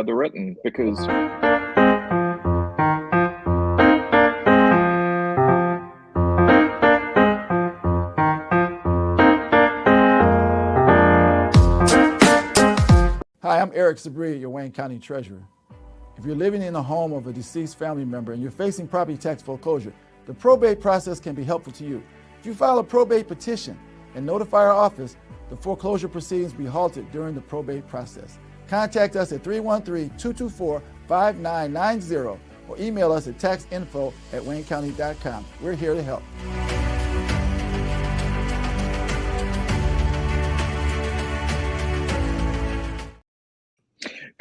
the written, because Hi, I'm Eric Sabri, your Wayne County Treasurer. If you're living in the home of a deceased family member and you're facing property tax foreclosure, the probate process can be helpful to you. If you file a probate petition and notify our office, the foreclosure proceedings will be halted during the probate process. Contact us at 313-224-5990 or email us at taxinfo@waynecounty.com. We're here to help.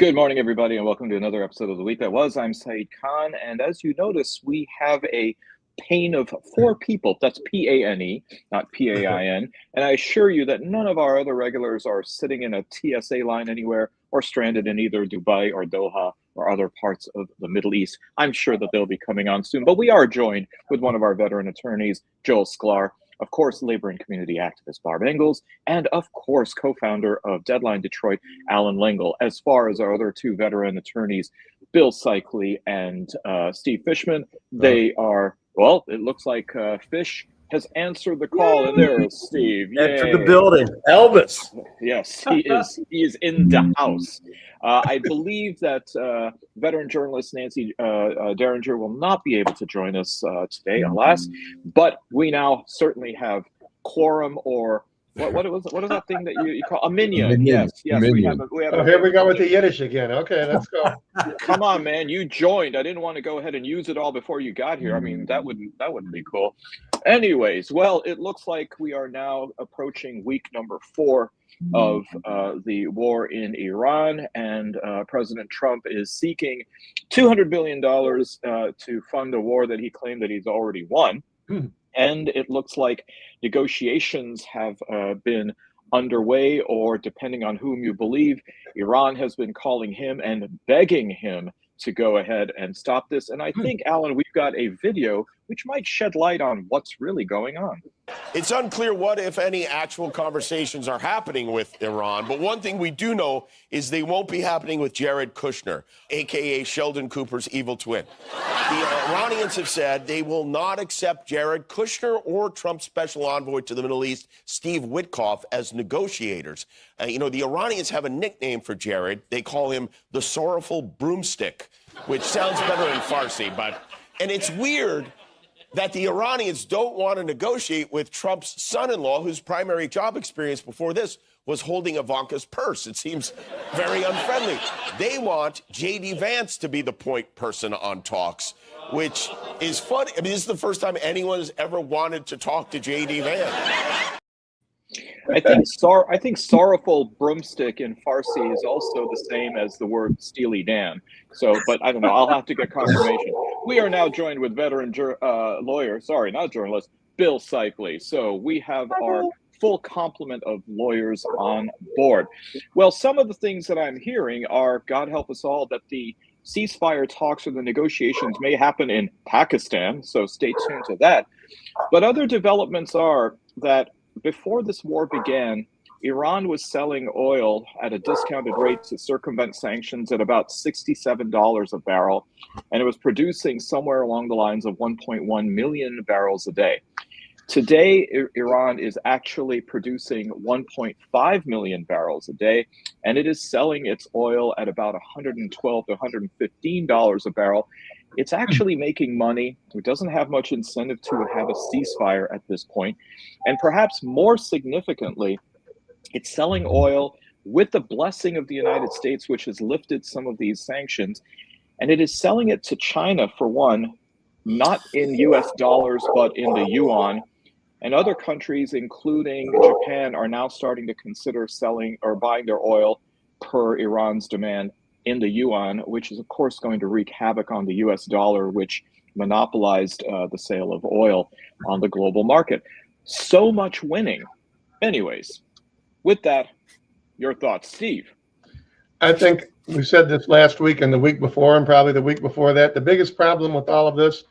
good morning, everybody, and welcome to another episode of The Week That Was. I'm Saeed Khan, and as you notice, we have a pane of four people. That's P-A-N-E, not P-A-I-N. And I assure you that none of our other regulars are sitting in a TSA line anywhere or stranded in either Dubai or Doha or other parts of the Middle East. I'm sure that they'll be coming on soon, but we are joined with one of our veteran attorneys, Joel Sklar, of course, labor and community activist Barb Ingalls, and of course, co-founder of Deadline Detroit, Allan Lengel. As far as our other two veteran attorneys, Bill Seikaly and Steve Fishman, they are, well, it looks like Fish has answered the call, and there is Steve. Entered the building. Elvis. Yes, he is in the house. I believe that veteran journalist Nancy Derringer will not be able to join us today, alas. But we now certainly have quorum, or what is that thing that you call a minion? Yes, minion. We have. Oh, here we go with the Yiddish again. Okay, let's go. Come on, man, you joined. I didn't want to go ahead and use it all before you got here. I mean, that wouldn't be cool. Anyways, well, it looks like we are now approaching week number 4 of the war in Iran, and President Trump is seeking $200 billion to fund a war that he claimed that he's already won. And it looks like negotiations have been underway, or depending on whom you believe, Iran has been calling him and begging him to go ahead and stop this. And I think, Alan, we've got a video which might shed light on what's really going on. It's unclear what, if any, actual conversations are happening with Iran. But one thing we do know is they won't be happening with Jared Kushner, a.k.a. Sheldon Cooper's evil twin. The Iranians have said they will not accept Jared Kushner or Trump's special envoy to the Middle East, Steve Witkoff, as negotiators. The Iranians have a nickname for Jared. They call him the Sorrowful Broomstick, which sounds better in Farsi. And it's weird that the Iranians don't want to negotiate with Trump's son-in-law, whose primary job experience before this was holding Ivanka's purse. It seems very unfriendly. They want J.D. Vance to be the point person on talks, which is funny. I mean, this is the first time anyone has ever wanted to talk to J.D. Vance. I think sorrowful broomstick in Farsi is also the same as the word Steely Dan. So, but I don't know. I'll have to get confirmation. We are now joined with veteran lawyer, sorry, not journalist, Bill Seikaly. So we have our full complement of lawyers on board. Well, some of the things that I'm hearing are, God help us all, that the ceasefire talks or the negotiations may happen in Pakistan. So stay tuned to that. But other developments are that before this war began, Iran was selling oil at a discounted rate to circumvent sanctions at about $67 a barrel, and it was producing somewhere along the lines of 1.1 million barrels a day. Today, Iran is actually producing 1.5 million barrels a day, and it is selling its oil at about $112 to $115 a barrel. It's actually making money. It doesn't have much incentive to have a ceasefire at this point. And perhaps more significantly, it's selling oil with the blessing of the United States, which has lifted some of these sanctions. And it is selling it to China, for one, not in US dollars, but in the yuan. And other countries, including Japan, are now starting to consider selling or buying their oil per Iran's demand in the yuan, which is, of course, going to wreak havoc on the US dollar, which monopolized the sale of oil on the global market. So much winning. Anyways, with that, your thoughts, Steve? I think we said this last week and the week before and probably the week before that. The biggest problem with all of this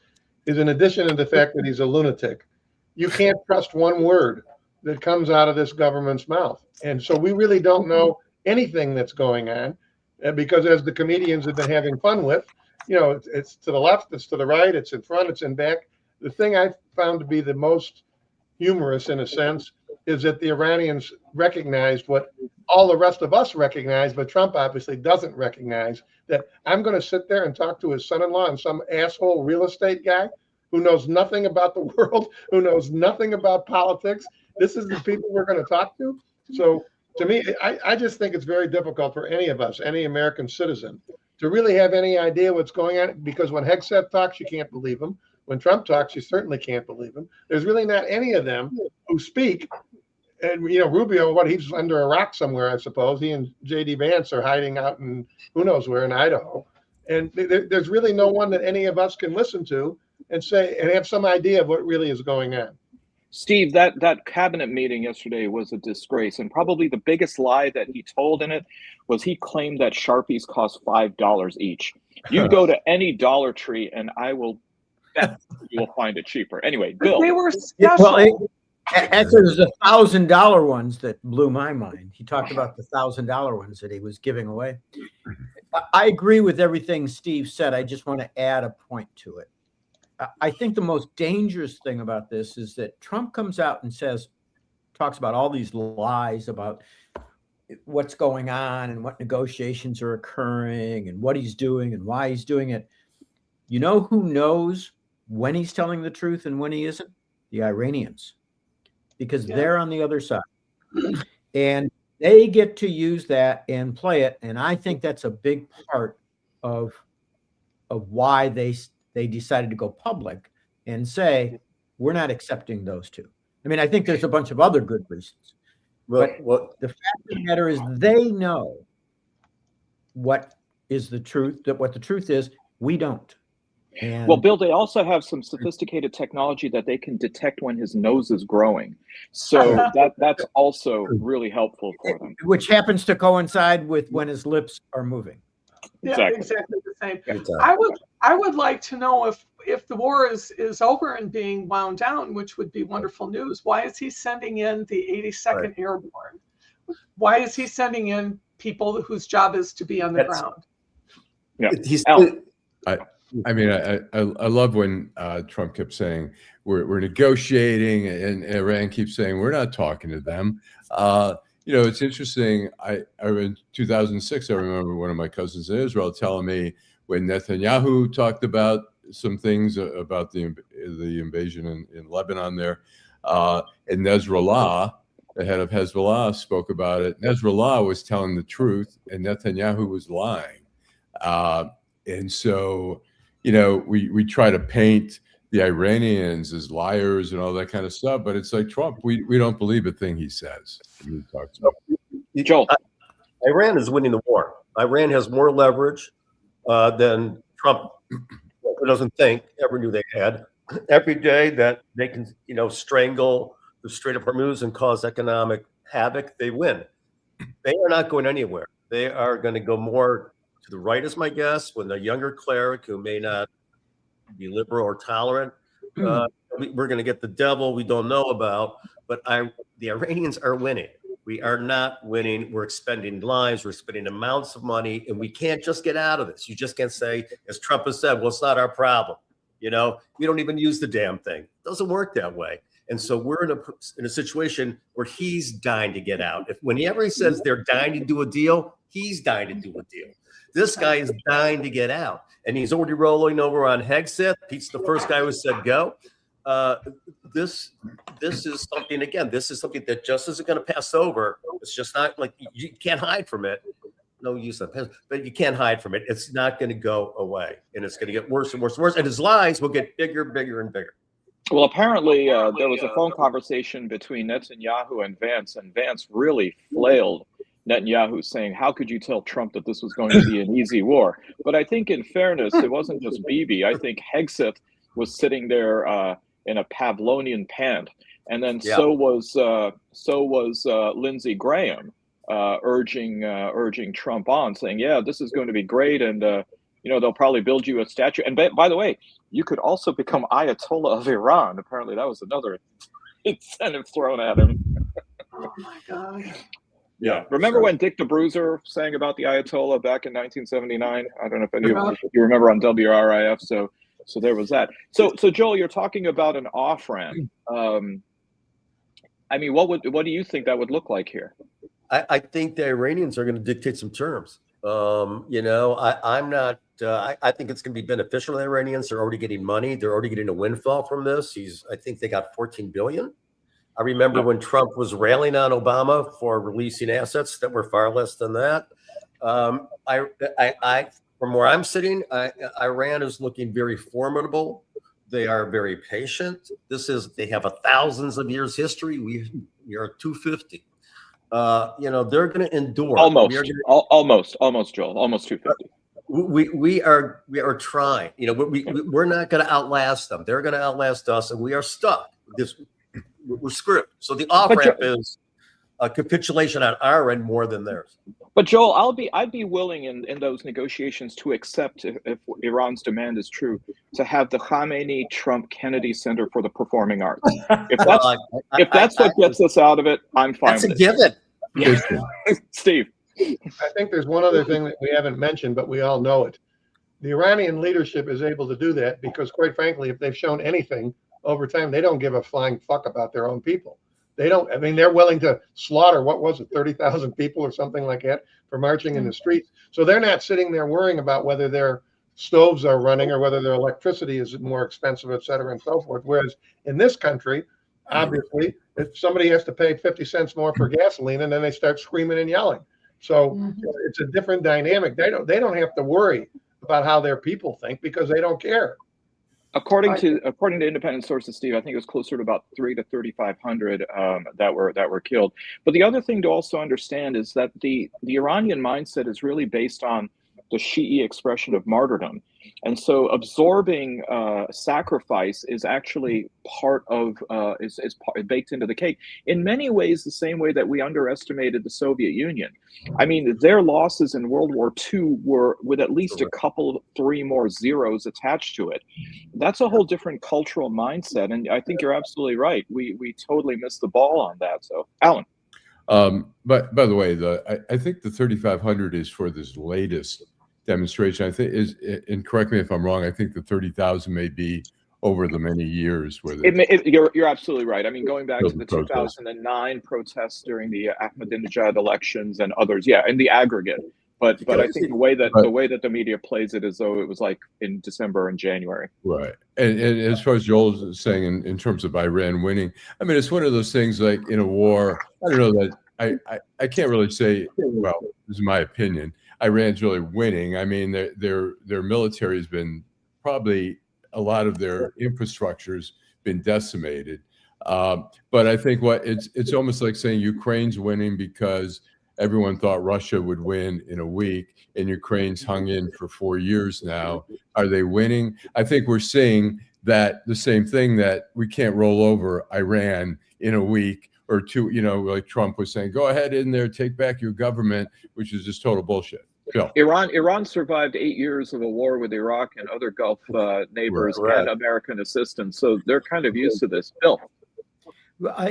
is, in addition to the fact that he's a lunatic, you can't trust one word that comes out of this government's mouth. And so we really don't know anything that's going on. And because as the comedians have been having fun with, it's to the left, it's to the right, it's in front, it's in back. The thing I found to be the most humorous, in a sense, is that the Iranians recognized what all the rest of us recognize, but Trump obviously doesn't recognize, that I'm going to sit there and talk to his son-in-law and some asshole real estate guy who knows nothing about the world, who knows nothing about politics. This is the people we're going to talk to. So to me, I just think it's very difficult for any of us, any American citizen, to really have any idea what's going on, because when Hegseth talks, you can't believe him. When Trump talks, you certainly can't believe him. There's really not any of them who speak. And, Rubio, he's under a rock somewhere, I suppose. He and J.D. Vance are hiding out in who knows where in Idaho. And there's really no one that any of us can listen to and say and have some idea of what really is going on. Steve, that cabinet meeting yesterday was a disgrace, and probably the biggest lie that he told in it was he claimed that Sharpies cost $5 each. You go to any Dollar Tree, and I will bet you will find it cheaper. Anyway, Bill. They were special. Well, actually, there's the $1,000 ones that blew my mind. He talked about the $1,000 ones that he was giving away. I agree with everything Steve said. I just want to add a point to it. I think the most dangerous thing about this is that Trump comes out and talks about all these lies about what's going on and what negotiations are occurring and what he's doing and why he's doing it. You know who knows when he's telling the truth and when he isn't? The Iranians, because they're on the other side. And they get to use that and play it. And I think that's a big part of why they decided to go public and say, we're not accepting those two. I mean, I think there's a bunch of other good reasons. But the fact of the matter is they know what is the truth, what the truth is. We don't. And well, Bill, they also have some sophisticated technology that they can detect when his nose is growing. So that's also really helpful for them. Which happens to coincide with when his lips are moving. Yeah, exactly the same. I would like to know if the war is over and being wound down, which would be wonderful news. Why is he sending in the 82nd Airborne? Why is he sending in people whose job is to be on the ground? Yeah, I mean, I love when Trump kept saying we're negotiating, and Iran keeps saying we're not talking to them. It's interesting. In 2006, I remember one of my cousins in Israel telling me when Netanyahu talked about some things about the invasion in Lebanon there, and Nasrallah, the head of Hezbollah, spoke about it. Nasrallah was telling the truth, and Netanyahu was lying. And so, we try to paint the Iranians as liars and all that kind of stuff, but it's like Trump. We don't believe a thing he says. Joel, Iran is winning the war. Iran has more leverage than Trump doesn't think ever knew they had. Every day that they can, strangle the Strait of Hormuz and cause economic havoc, they win. They are not going anywhere. They are going to go more to the right, is my guess, when the younger cleric who may not be liberal or tolerant. We're going to get the devil we don't know about, but the Iranians are winning. We are not winning. We're expending lives. We're spending amounts of money, and we can't just get out of this. You just can't say, as Trump has said, well, it's not our problem. We don't even use the damn thing. It doesn't work that way. And so we're in a situation where he's dying to get out. Whenever he says they're dying to do a deal, he's dying to do a deal. This guy is dying to get out, and he's already rolling over on Hegseth. He's the first guy who said go. This is something, again, this is something that just isn't going to pass over. It's just not like you can't hide from it. No use of it, but you can't hide from it. It's not going to go away, and it's going to get worse and worse and worse. And his lies will get bigger, bigger, and bigger. Well, apparently there was a phone conversation between Netanyahu and Vance really flailed Netanyahu, saying, how could you tell Trump that this was going to be an easy war? But I think in fairness, it wasn't just Bibi. I think Hegseth was sitting there in a Pavlovian pant. And then so was Lindsey Graham urging Trump on, saying, yeah, this is going to be great. And, they'll probably build you a statue. And by the way, you could also become Ayatollah of Iran. Apparently that was another incentive thrown at him. Oh, my God. Yeah. Remember So- when Dick the Bruiser sang about the Ayatollah back in 1979? I don't know if any of you remember on WRIF. So there was that. So Joel, you're talking about an off ramp. I mean, what do you think that would look like here? I think the Iranians are going to dictate some terms. You know, I'm not. I think it's going to be beneficial to the Iranians. They're already getting money. They're already getting a windfall from this. I think they got 14 billion. I remember when Trump was railing on Obama for releasing assets that were far less than that. I from where I'm sitting, Iran is looking very formidable. They are very patient. They have thousands of years history. We are 250. You know, they're going to endure. Almost, Joel, almost 250. We are trying. You know, we're not going to outlast them. They're going to outlast us, and we are stuck. We're screwed. So the off ramp is a capitulation on our end more than theirs. But Joel, I'd be willing in those negotiations to accept, if Iran's demand is true, to have the Khamenei Trump Kennedy Center for the Performing Arts. If that's what gets us out of it, I'm fine with it. That's a given. Yeah. Steve. I think there's one other thing that we haven't mentioned, but we all know it. The Iranian leadership is able to do that because, quite frankly, if they've shown anything over time, they don't give a flying fuck about their own people. They don't. I mean, they're willing to slaughter, what was it, 30,000 people or something like that for marching in the streets. So they're not sitting there worrying about whether their stoves are running or whether their electricity is more expensive, et cetera, and so forth. Whereas in this country, obviously, if somebody has to pay 50 cents more for gasoline, and then they start screaming and yelling. So it's a different dynamic. They don't have to worry about how their people think because they don't care. According to independent sources, Steve, I think it was closer to about 300 to 3,500 that were killed. But the other thing to also understand is that the Iranian mindset is really based on the Shi'i expression of martyrdom, and so absorbing sacrifice is actually part of is baked into the cake. In many ways, the same way that we underestimated the Soviet Union. I mean, their losses in World War II were with at least a couple, 3 more zeros attached to it. That's a whole different cultural mindset, and I think you're absolutely right. We totally missed the ball on that. So, Allan. But by the way, I think the 3,500 is for this latest demonstration. I think and correct me if I'm wrong, I think the 30,000 may be over the many years. You're absolutely right. I mean, going back to the 2009 protests during the Ahmadinejad elections and others, yeah, in the aggregate. But I think the way that the media plays it is though it was like in December and January. Right. And as far as Joel is saying in terms of Iran winning, I mean, it's one of those things like in a war, I don't know that I can't really say, well, this is my opinion, Iran's really winning. I mean, their military has been probably a lot of their infrastructure's been decimated. But I think it's almost like saying Ukraine's winning because everyone thought Russia would win in a week, and Ukraine's hung in for 4 years now. Are they winning? I think we're seeing that the same thing, that we can't roll over Iran in a week or two, you know, like Trump was saying, go ahead in there, take back your government, which is just total bullshit. Bill. Iran survived 8 years of a war with Iraq and other Gulf neighbors and American assistance, so they're kind of used to this. Bill.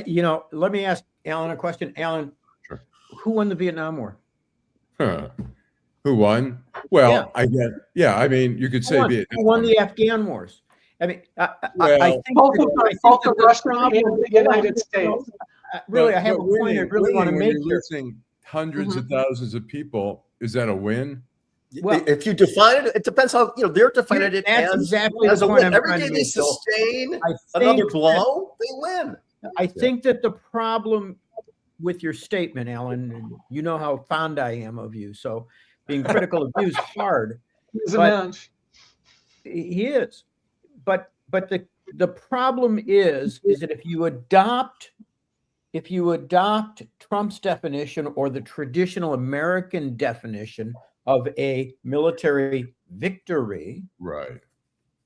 You know, let me ask Allan a question. Allan, sure. Who won the Vietnam War? Who won? Well, I guess, yeah. I mean, you could say Vietnam. Who won the Afghan wars? I mean, I think both the Russian and the United States. Really, I have a point I really want to make here. Losing hundreds of thousands of people, is that a win? Well, if you define it, it depends how, you know, they're defining it as, exactly as the a point win. I'm Every day they sustain another blow, they win. I think that the problem with your statement, Allan, and you know how fond I am of you, so being critical of you is hard. He's a man. He is. But the problem is that if you adopt Trump's definition or the traditional American definition of a military victory, right,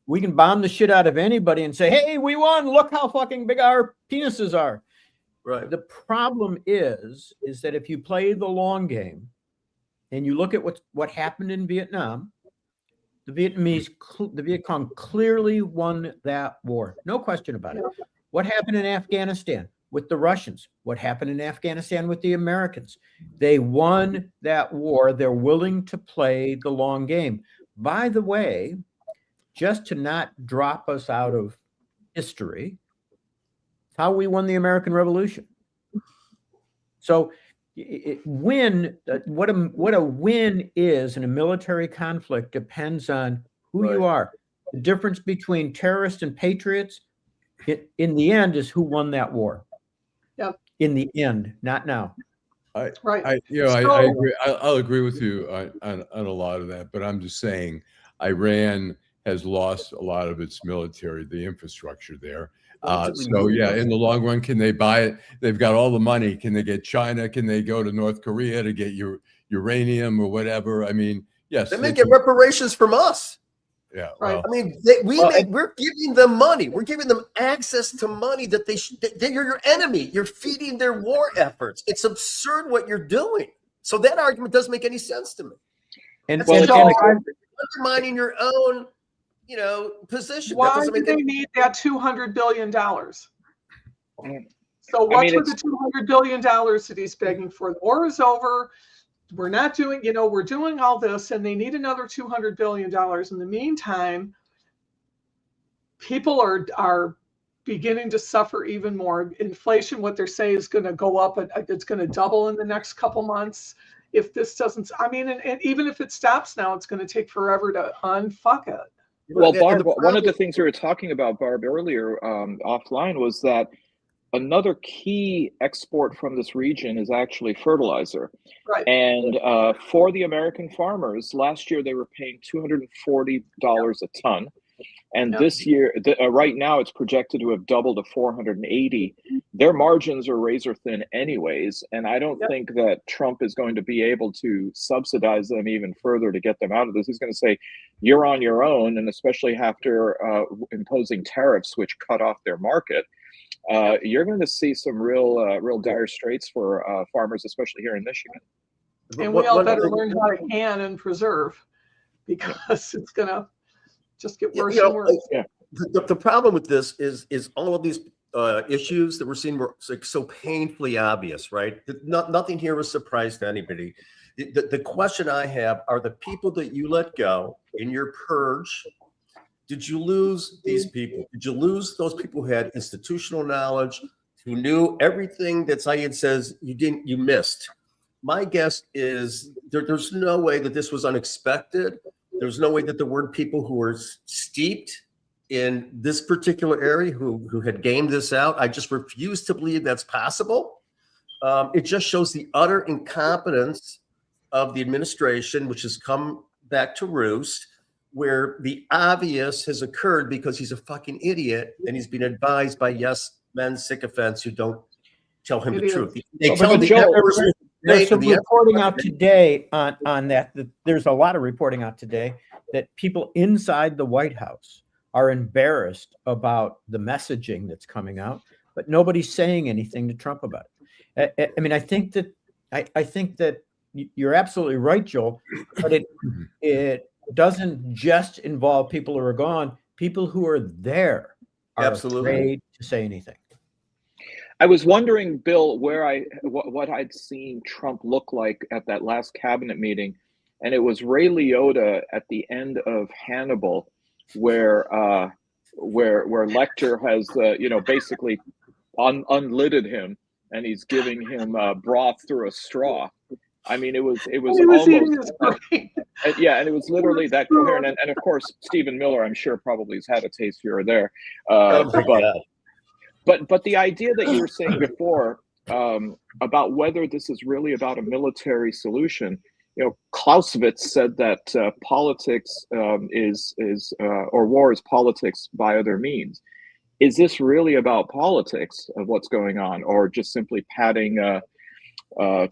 we can bomb the shit out of anybody and say, hey, we won, look how fucking big our penises are. Right. The problem is that if you play the long game and you look at what happened in Vietnam, the Viet Cong clearly won that war. No question about it. What happened in Afghanistan? with the Russians? What happened in Afghanistan with the Americans? They won that war. They're willing to play the long game. By the way, just to not drop us out of history, how we won the American Revolution. So what a win is in a military conflict depends on who you are. The difference between terrorists and patriots, in the end, is who won that war. Yep. In the end, not now. I agree. I'll agree with you on a lot of that, but I'm just saying Iran has lost a lot of its military, the infrastructure there. So yeah, in the long run, can they buy it? They've got all the money. Can they get China? Can they go to North Korea to get your uranium or whatever? I mean, yes. They may get reparations from us. Yeah. Right. I mean, we're giving them money. We're giving them access to money that you're your enemy. You're feeding their war efforts. It's absurd what you're doing. So that argument doesn't make any sense to me. And undermining your own, position. Why do they need that $200 billion? So what's with the $200 billion that he's begging for? The war is over. We're not doing, we're doing all this, and they need another $200 billion. In the meantime, people are beginning to suffer even more. Inflation, what they're saying, is going to go up. It's going to double in the next couple months. If this doesn't, and even if it stops now, it's going to take forever to unfuck it. Well, Barb, one of the things we were talking about, Barb, earlier offline was that another key export from this region is actually fertilizer. Right. And for the American farmers, last year they were paying $240 a ton. And this year, right now, it's projected to have doubled to $480. Their margins are razor thin anyways. And I don't think that Trump is going to be able to subsidize them even further to get them out of this. He's going to say, you're on your own. And especially after imposing tariffs, which cut off their market, you're going to see some real dire straits for farmers, especially here in Michigan. And we all better learn how to can and preserve, because it's going to just get worse and worse. The problem with this is all of these issues that we're seeing were so painfully obvious, right? Nothing here was a surprise to anybody. The question I have are the people that you let go in your purge. Did you lose these people? Did you lose those people who had institutional knowledge, who knew everything that Saeed says you missed? My guess is there's no way that this was unexpected. There's no way that there weren't people who were steeped in this particular area who had gamed this out. I just refuse to believe that's possible. It just shows the utter incompetence of the administration, which has come back to roost, where the obvious has occurred because he's a fucking idiot and he's been advised by yes men sycophants who don't tell him the truth. They tell him there's some reporting out today on that there's a lot of reporting out today that people inside the White House are embarrassed about the messaging that's coming out, but nobody's saying anything to Trump about it. I mean, I think that you're absolutely right, Joel, but it doesn't just involve people who are gone. People who are there are afraid to say anything. I was wondering, Bill, what I'd seen Trump look like at that last cabinet meeting, and it was Ray Liotta at the end of Hannibal, where Lecter has basically unlidded him, and he's giving him broth through a straw. I mean, it was almost yeah, and it was literally that coherent. And of course, Stephen Miller, I'm sure, probably has had a taste here or there. But the idea that you were saying before about whether this is really about a military solution, Clausewitz said that politics or war is politics by other means. Is this really about politics of what's going on, or just simply padding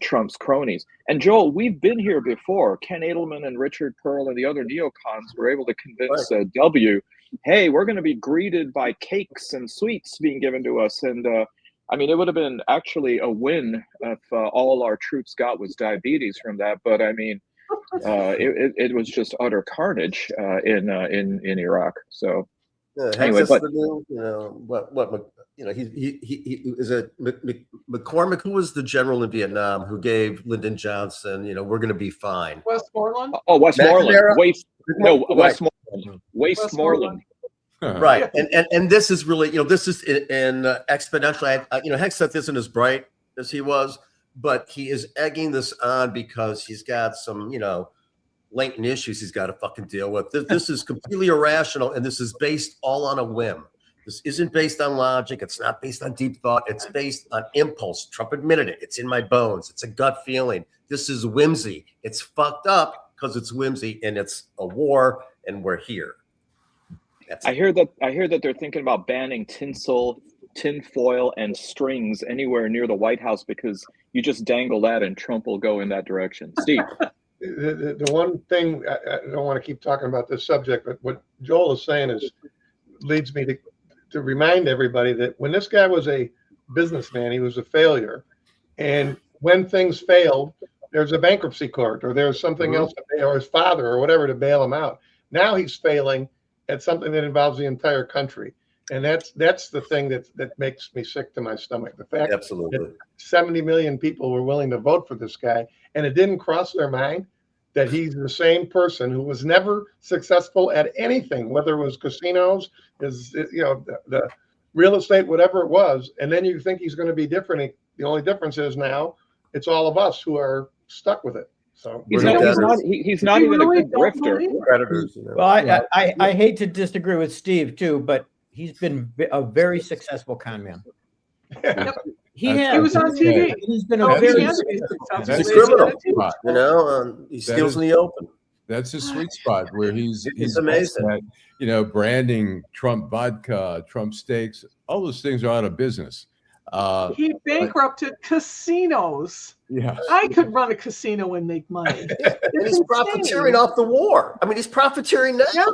Trump's cronies? And Joel, we've been here before. Ken Edelman and Richard Pearl and the other neocons were able to convince W, hey, we're going to be greeted by cakes and sweets being given to us. And I mean, it would have been actually a win if all our troops got was diabetes from that. But I mean, it was just utter carnage in Iraq. So anyway, but you know, he is a McCormick, who was the general in Vietnam who gave Lyndon Johnson, you know, we're going to be fine. Westmoreland. Oh, Westmoreland. Westmoreland. Westmoreland. Westmoreland. Right, and this is really, you know, this is in exponential. You know, Hegseth isn't as bright as he was, but he is egging this on because he's got some, you know, latent issues he's got to fucking deal with. This is completely irrational, and this is based all on a whim. This isn't based on logic. It's not based on deep thought. It's based on impulse. Trump admitted it. It's in my bones. It's a gut feeling. This is whimsy. It's fucked up because it's whimsy, and it's a war, and we're here. I hear that they're thinking about banning tinsel, tinfoil, and strings anywhere near the White House because you just dangle that and Trump will go in that direction. Steve. The one thing, I don't want to keep talking about this subject, but what Joel is saying leads me to remind everybody that when this guy was a businessman, he was a failure. And when things failed, there's a bankruptcy court or there's something else, or his father or whatever to bail him out. Now he's failing at something that involves the entire country. And that's the thing that makes me sick to my stomach. The fact that 70 million people were willing to vote for this guy, and it didn't cross their mind that he's the same person who was never successful at anything, whether it was casinos, the real estate, whatever it was. And then you think he's going to be different. The only difference is now it's all of us who are stuck with it. So he's not even a good grifter. Predators, you know. Well, I hate to disagree with Steve too, but he's been a very successful con man. He was on TV. He's been a very criminal. You know, he steals in the open. That's his sweet spot where he's amazing. At, you know, branding Trump vodka, Trump steaks. All those things are out of business. He bankrupted casinos. Yeah, I could run a casino and make money. And he's profiteering off the war. I mean, he's profiteering now. Yeah.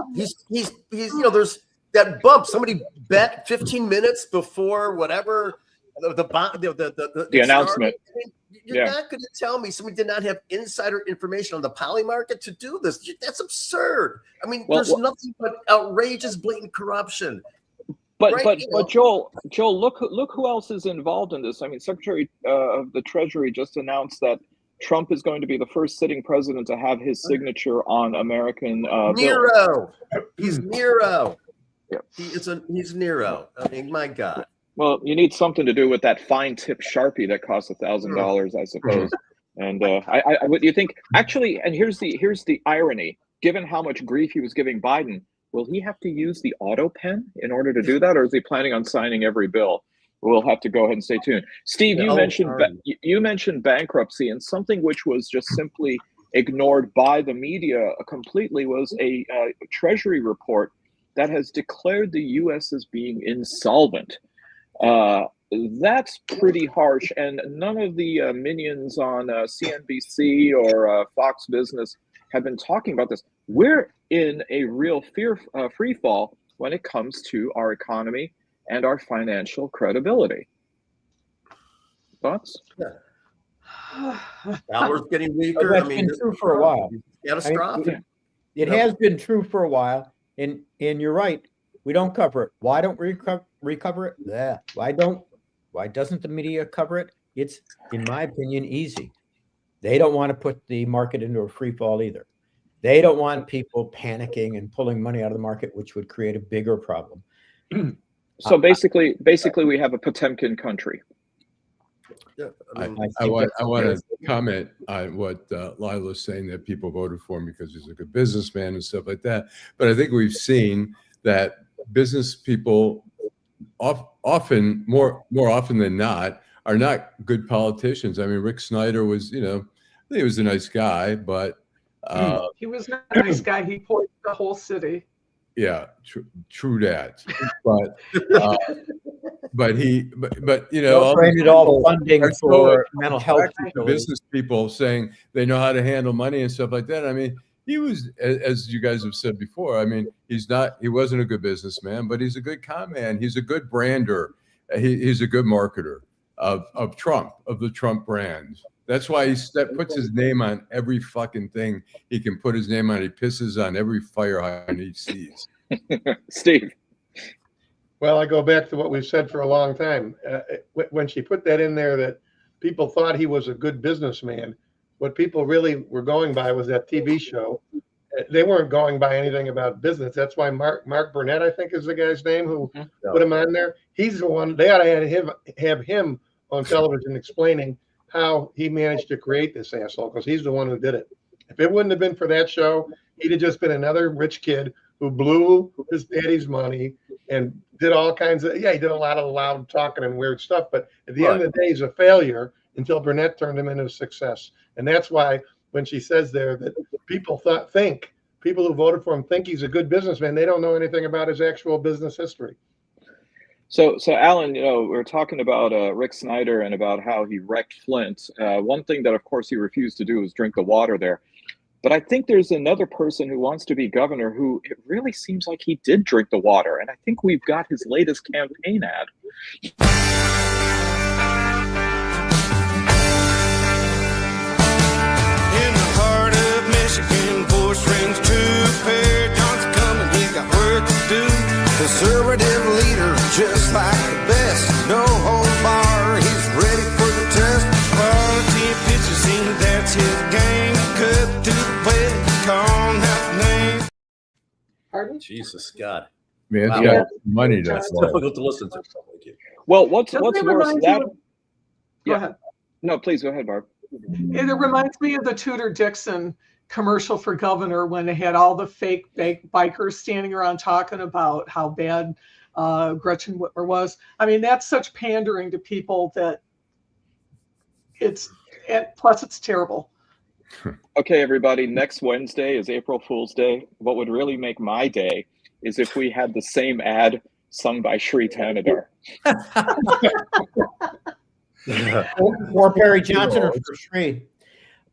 He's you know, there's that bump. Somebody bet 15 minutes before whatever the announcement. I mean, you're not going to tell me somebody did not have insider information on the poly market to do this. That's absurd. I mean, there's nothing but outrageous, blatant corruption. But Joel, look who else is involved in this. I mean, Secretary of the Treasury just announced that Trump is going to be the first sitting president to have his signature on American Nero. He's Nero. Yeah. He's Nero. I mean, my God. Well, you need something to do with that fine tip Sharpie that costs $1,000, I suppose. And what you think? Actually, and here's the irony. Given how much grief he was giving Biden, will he have to use the auto pen in order to do that, or is he planning on signing every bill? We'll have to go ahead and stay tuned. Steve, you mentioned bankruptcy, and something which was just simply ignored by the media completely was a Treasury report that has declared the U.S. as being insolvent. That's pretty harsh, and none of the minions on CNBC or Fox Business have been talking about this. We're in a real free fall when it comes to our economy and our financial credibility. Thoughts? Dollar's getting weaker. That's been true for a while. Catastrophic. It has been true for a while, and you're right. We don't cover it. Why don't we recover it? Yeah. Why doesn't the media cover it? It's, in my opinion, easy. They don't want to put the market into a free fall either. They don't want people panicking and pulling money out of the market, which would create a bigger problem. So basically, we have a Potemkin country. Yeah, I want to comment on what Lila's saying, that people voted for him because he's a good businessman and stuff like that. But I think we've seen that business people often, more often than not, are not good politicians. I mean, Rick Snyder was, you know, I think he was a nice guy, but he was not a nice guy. He poisoned the whole city. Yeah, true that. But you know, all funding for mental health. Business people saying they know how to handle money and stuff like that. I mean, he was, as you guys have said before, I mean, he wasn't a good businessman, but he's a good con man. He's a good brander. He's a good marketer of Trump, of the Trump brand. That's why he puts his name on every fucking thing he can put his name on. He pisses on every fire hydrant he sees. Steve. Well, I go back to what we've said for a long time. When she put that in there that people thought he was a good businessman, what people really were going by was that TV show. They weren't going by anything about business. That's why Mark Burnett, I think is the guy's name, who put him on there. He's the one. They ought to have him on television explaining how he managed to create this asshole, because he's the one who did it. If it wouldn't have been for that show, he'd have just been another rich kid who blew his daddy's money and did all kinds of, he did a lot of loud talking and weird stuff. But at the end of the day, he's a failure until Burnett turned him into a success. And that's why when she says there that people people who voted for him think he's a good businessman, they don't know anything about his actual business history. So Allan, we're talking about Rick Snyder and about how he wrecked Flint. One thing that, of course, he refused to do was drink the water there. But I think there's another person who wants to be governor who it really seems like he did drink the water. And I think we've got his latest campaign ad. In the heart of Michigan, 4 strings, 2 pair, John's coming, he got work to do. Conservative leader, just like the best, no hold bar, he's ready for the test. Quality pitches, see that's his game. Cut to the plate, call out the name. Pardon? Jesus God. Man, Wow. got money to It's spend. difficult to listen to. Well, what's Doesn't it worse? remind That you of- Go ahead. No, please go ahead, Barb. It reminds me of the Tudor Dixon commercial for governor when they had all the fake bikers standing around talking about how bad Gretchen Whitmer was. I mean, that's such pandering to people that plus it's terrible. Okay, everybody, next Wednesday is April Fool's Day. What would really make my day is if we had the same ad sung by Shri Tanadar. Or Perry Johnson or for Shri.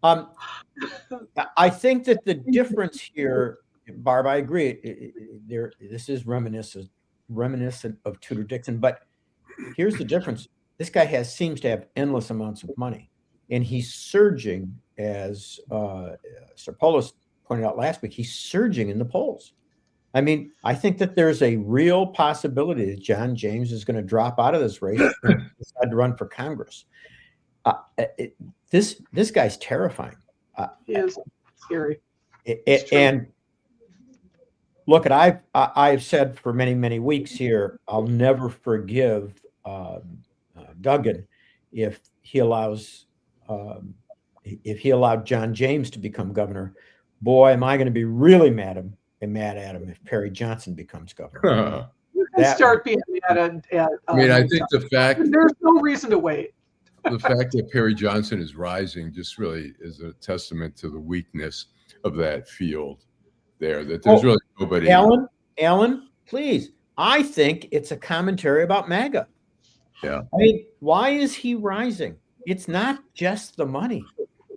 I think that the difference here, Barb, I agree. This is reminiscent of Tudor Dixon, but here's the difference. This guy seems to have endless amounts of money, and he's surging, as Sir Polis pointed out last week. He's surging in the polls. I mean, I think that there's a real possibility that John James is going to drop out of this race and decide to run for Congress. This guy's terrifying. He is scary. And look, I've said for many weeks here, I'll never forgive Duggan if he allowed John James to become governor. Boy, am I going to be really mad at him if Perry Johnson becomes governor. You can start being mad at I mean, I think the fact there's no reason to wait. The fact that Perry Johnson is rising just really is a testament to the weakness of that field there, that there's really nobody. Allan, please. I think it's a commentary about MAGA. Yeah. I mean, why is he rising? It's not just the money.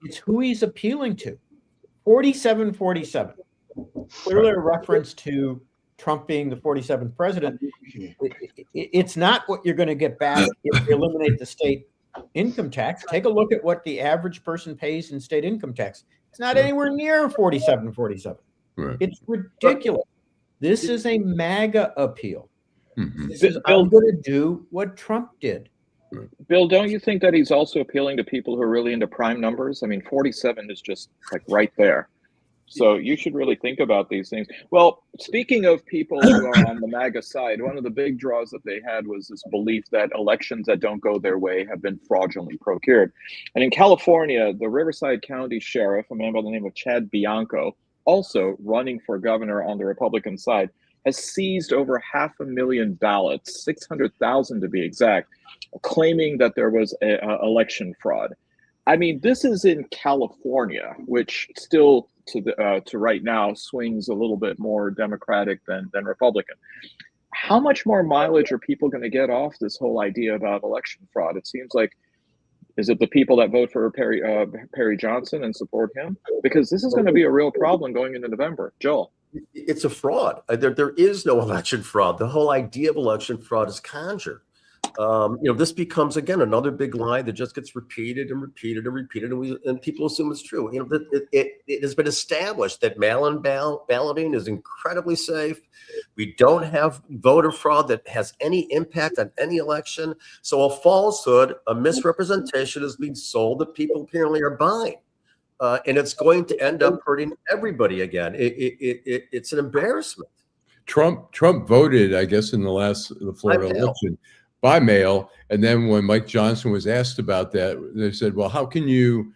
It's who he's appealing to. 47-47. Clearly a reference to Trump being the 47th president. It's not what you're going to get back if you eliminate the state income tax. Take a look at what the average person pays in state income tax. It's not anywhere near 47-47. Right. It's ridiculous. This is a MAGA appeal. Mm-hmm. This is, I'm going to do what Trump did. Bill, don't you think that he's also appealing to people who are really into prime numbers? I mean, 47 is just like right there. So you should really think about these things. Well, speaking of people who are on the MAGA side, one of the big draws that they had was this belief that elections that don't go their way have been fraudulently procured. And in California, the Riverside County Sheriff, a man by the name of Chad Bianco, also running for governor on the Republican side, has seized over 500,000 ballots, 600,000 to be exact, claiming that there was election fraud. I mean, this is in California, which still to right now swings a little bit more Democratic than Republican. How much more mileage are people going to get off this whole idea about election fraud? It seems like, is it the people that vote for Perry Johnson and support him? Because this is going to be a real problem going into November. Joel. It's a fraud. There is no election fraud. The whole idea of election fraud is conjured. this becomes again another big lie that just gets repeated and repeated and repeated, and people assume it's true. It has been established that mail-in balloting is incredibly safe. We don't have voter fraud that has any impact on any election. So a falsehood, a misrepresentation is being sold that people apparently are buying. And it's going to end up hurting everybody again. It's an embarrassment. Trump voted, I guess, in the Florida election by mail. And then when Mike Johnson was asked about that, they said, well, how can you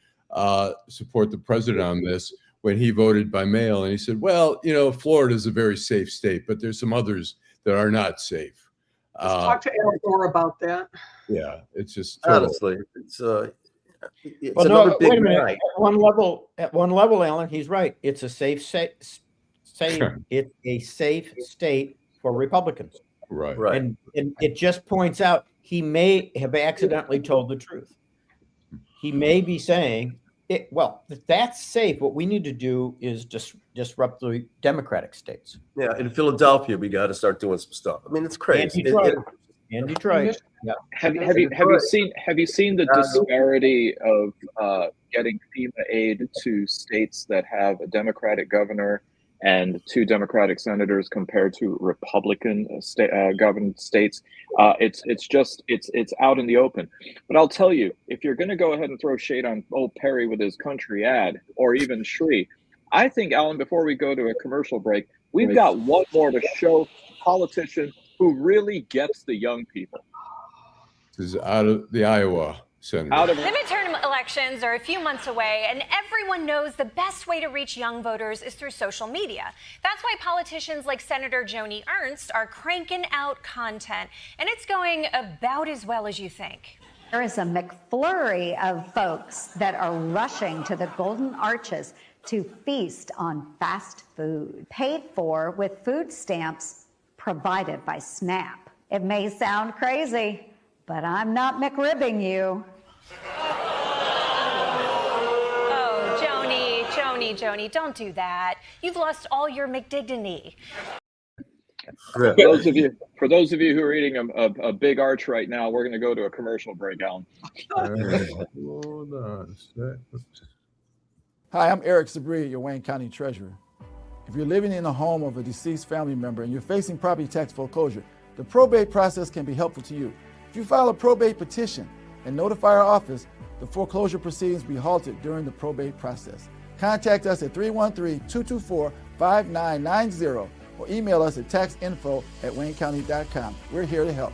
support the president on this when he voted by mail? And he said, well, Florida is a very safe state, but there's some others that are not safe. Let's talk to Al Gore about that. Yeah, it's just honestly, it's well, no, wait a minute. Right. At one level, Alan, he's right. It's a safe it's a safe state for Republicans. Right. And it just points out he may have accidentally told the truth. He may be saying, if that's safe, what we need to do is just disrupt the Democratic states. Yeah, in Philadelphia, we got to start doing some stuff. I mean, it's crazy. And Detroit. Yeah. Have you seen the disparity of getting FEMA aid to states that have a Democratic governor and 2 Democratic senators compared to Republican governed states? It's out in the open. But I'll tell you, if you're going to go ahead and throw shade on old Perry with his country ad, or even Shree, I think, Alan, before we go to a commercial break, we've got one more to show politician who really gets the young people. This is out of the Iowa senator. The midterm elections are a few months away, and everyone knows the best way to reach young voters is through social media. That's why politicians like Senator Joni Ernst are cranking out content, and it's going about as well as you think. There is a McFlurry of folks that are rushing to the Golden Arches to feast on fast food, paid for with food stamps provided by SNAP. It may sound crazy, but I'm not McRibbing you. Oh, Joni, don't do that. You've lost all your McDignity. For those of you who are eating a big arch right now, we're going to go to a commercial break, Alan. Hold on. Hi, I'm Eric Sabri, your Wayne County Treasurer. If you're living in a home of a deceased family member and you're facing property tax foreclosure, the probate process can be helpful to you. If you file a probate petition and notify our office, the foreclosure proceedings will be halted during the probate process. Contact us at 313-224-5990 or email us at taxinfo@waynecounty.com. We're here to help.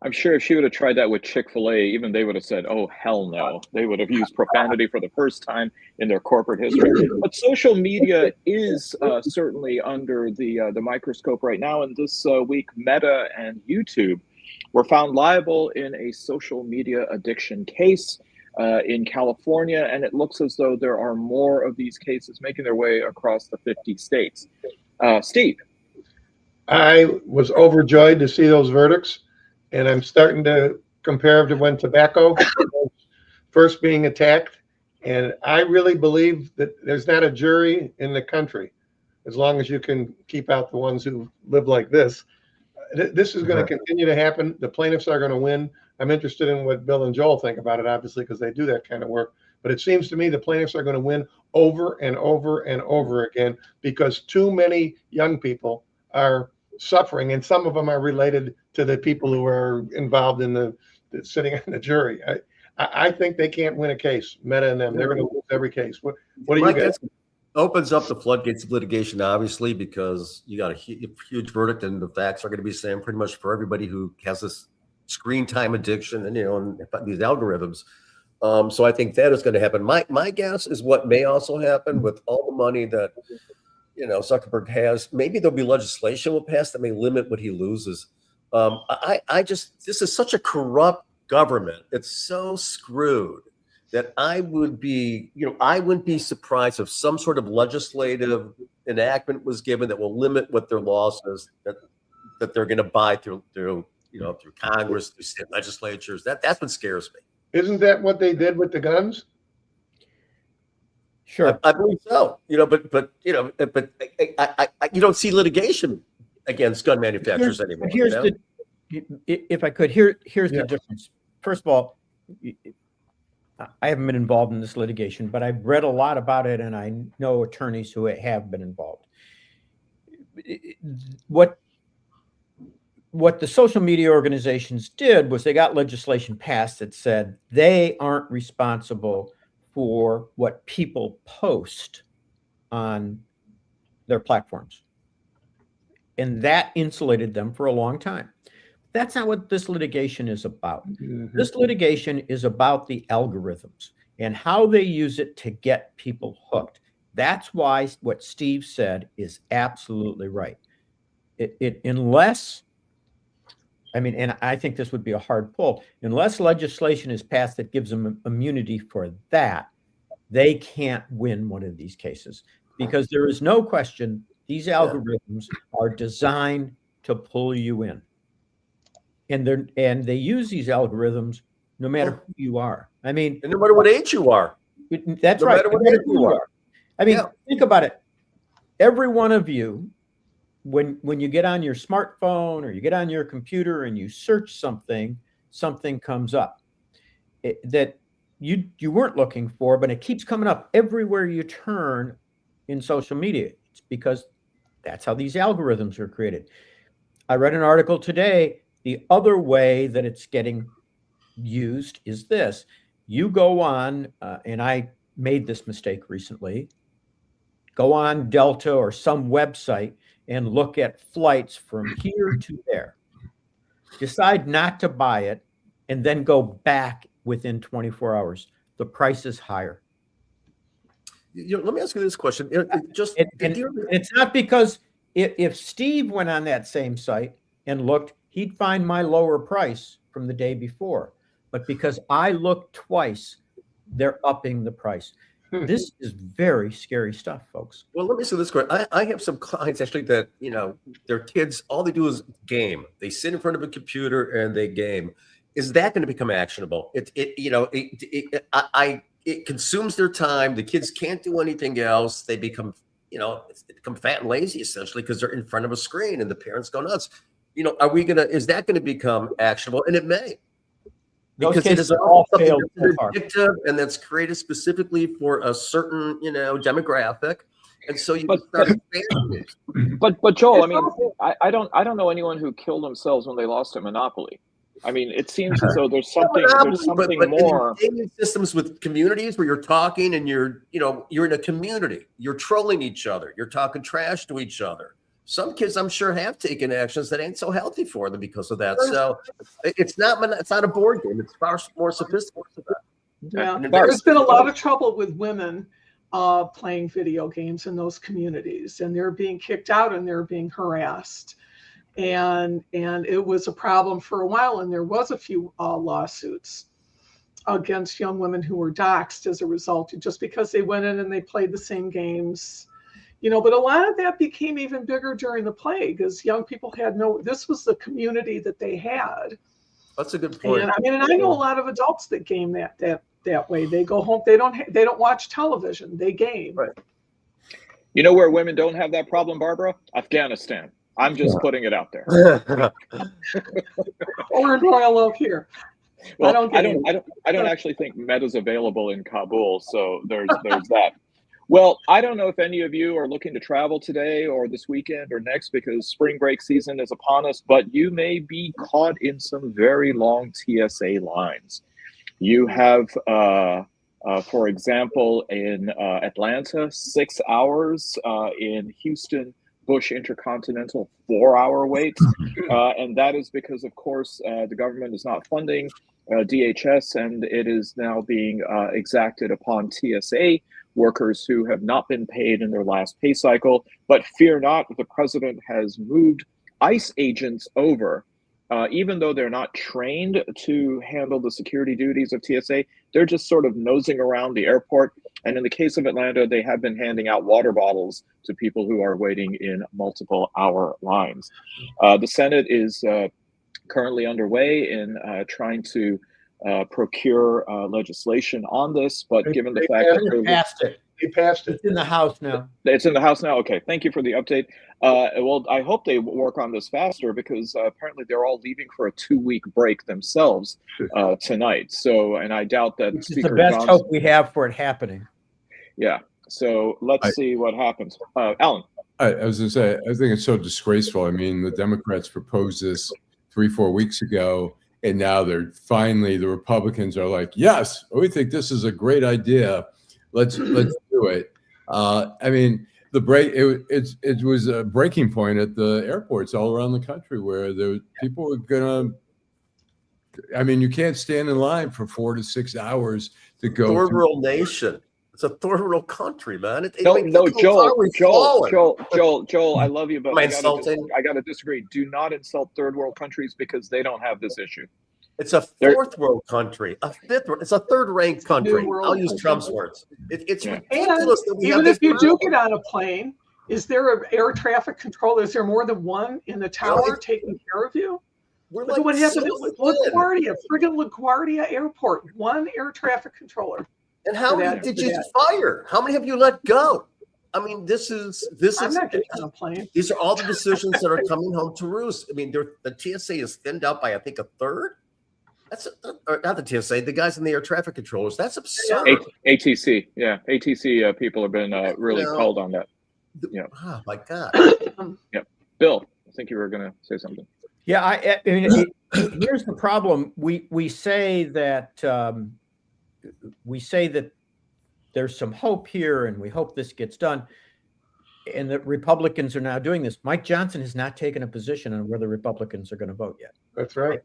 I'm sure if she would have tried that with Chick-fil-A, even they would have said, oh, hell no. They would have used profanity for the first time in their corporate history. But social media is certainly under the microscope right now. And this week, Meta and YouTube were found liable in a social media addiction case in California. And it looks as though there are more of these cases making their way across the 50 states. Steve. I was overjoyed to see those verdicts. And I'm starting to compare to when tobacco was first being attacked. And I really believe that there's not a jury in the country, as long as you can keep out the ones who live like this. This is going to continue to happen. The plaintiffs are going to win. I'm interested in what Bill and Joel think about it, obviously, because they do that kind of work. But it seems to me the plaintiffs are going to win over and over and over again because too many young people are suffering, and some of them are related to the people who are involved in the sitting on the jury. I think they can't win a case. Meta and them, they're going to lose every case. What do you guys? Opens up the floodgates of litigation, obviously, because you got a huge verdict, and the facts are going to be the same pretty much for everybody who has this screen time addiction and and these algorithms. So I think that is going to happen. My guess is what may also happen with all the money that Zuckerberg has. Maybe there'll be legislation will pass that may limit what he loses. This is such a corrupt government. It's so screwed that I wouldn't be surprised if some sort of legislative enactment was given that will limit what their losses that they're going to buy through Congress, through state legislatures. That's what scares me. Isn't that what they did with the guns? Sure. I believe so. You know, but you don't see litigation against gun manufacturers anymore. Here's the, if I could, here's the difference. First of all, I haven't been involved in this litigation, but I've read a lot about it, and I know attorneys who have been involved. What the social media organizations did was they got legislation passed that said they aren't responsible for what people post on their platforms. And that insulated them for a long time. That's not what this litigation is about. Mm-hmm. This litigation is about the algorithms and how they use it to get people hooked. That's why what Steve said is absolutely right. Unless, I mean, and I think this would be a hard pull, unless legislation is passed that gives them immunity for that, they can't win one of these cases, because there is no question these algorithms are designed to pull you in. And they use these algorithms no matter who you are. I mean, and no matter what age you are. That's right. No matter who you are. I mean, think about it. Every one of you, when you get on your smartphone or you get on your computer and you search something, something comes up that you weren't looking for, but it keeps coming up everywhere you turn in social media. It's because that's how these algorithms are created. I read an article today. The other way that it's getting used is this. You go on, and I made this mistake recently, go on Delta or some website and look at flights from here to there. Decide not to buy it, and then go back within 24 hours. The price is higher. Let me ask you this question. It's not because if Steve went on that same site and looked, he'd find my lower price from the day before. But because I looked twice, they're upping the price. This is very scary stuff, folks. Well, let me say this question. I have some clients actually that, their kids, all they do is game. They sit in front of a computer and they game. Is that going to become actionable? It consumes their time. The kids can't do anything else. They become, become fat and lazy essentially because they're in front of a screen and the parents go nuts. Is that going to become actionable? And it may. Because it is all addictive, and that's created specifically for a certain, demographic, and so you start expanding it. But Joel, I mean, I don't know anyone who killed themselves when they lost at Monopoly. I mean, it seems as though there's something more. In systems with communities where you're talking and you're in a community, you're trolling each other, you're talking trash to each other. Some kids, I'm sure, have taken actions that ain't so healthy for them because of that. So it's not a board game. It's far more sophisticated. Yeah, there's been a lot of trouble with women playing video games in those communities, and they're being kicked out and they're being harassed. And it was a problem for a while, and there was a few lawsuits against young women who were doxxed as a result, just because they went in and they played the same games. But a lot of that became even bigger during the plague, as young people had this was the community that they had. That's a good point. And I know a lot of adults that game that way. They go home, they don't watch television, they game. Right. You know where women don't have that problem, Barbara? Afghanistan. I'm just putting it out there. Or in Royal Oak here. Well, I don't actually think Meta's available in Kabul, so there's that. Well, I don't know if any of you are looking to travel today or this weekend or next, because spring break season is upon us, but you may be caught in some very long TSA lines. You have, for example, in Atlanta, 6 hours, in Houston, Bush Intercontinental, 4-hour wait. And that is because, of course, the government is not funding DHS, and it is now being exacted upon TSA workers who have not been paid in their last pay cycle. But fear not, the president has moved ICE agents over. Even though they're not trained to handle the security duties of TSA, they're just sort of nosing around the airport. And in the case of Atlanta, they have been handing out water bottles to people who are waiting in multiple hour lines. The Senate is currently underway in trying to procure legislation on this, but given the fact that He passed it. It's in the House now. It's in the House now. Okay, thank you for the update. Well, I hope they work on this faster because apparently they're all leaving for a 2-week break themselves tonight. So, and I doubt that Which is Speaker the best Johnson. hope we have for it happening. Yeah. So let's see what happens. Alan. I was going to say, I think it's so disgraceful. I mean, the Democrats proposed this 3-4 weeks ago, and now the Republicans are like, yes, we think this is a great idea. Let's do it. I mean, it was a breaking point at the airports all around the country where people were gonna. I mean, you can't stand in line for 4 to 6 hours to go. Third world nation. It's a third world country, man. No, Joel, I love you, but I got to disagree. Do not insult third world countries because they don't have this issue. It's a fourth world country, a fifth world. It's a third-rank country. I'll use Trump's words. It's ridiculous that we even have if you do get on a plane, is there an air traffic controller? Is there more than one in the tower taking care of you? We're Look at what happened at LaGuardia, friggin' LaGuardia Airport. One air traffic controller. And how many did you fire? How many have you let go? I mean, this is. I'm not getting on a plane. These are all the decisions that are coming home to roost. I mean, the TSA is thinned out by I think a third. That's not the TSA. The guys in the air traffic controllers. That's absurd. ATC, yeah, ATC people have been really called on that. Yeah. Oh my God. Yeah, Bill, I think you were going to say something. Yeah, I mean, here's the problem. We say that there's some hope here, and we hope this gets done, and that Republicans are now doing this. Mike Johnson has not taken a position on whether Republicans are going to vote yet. That's right.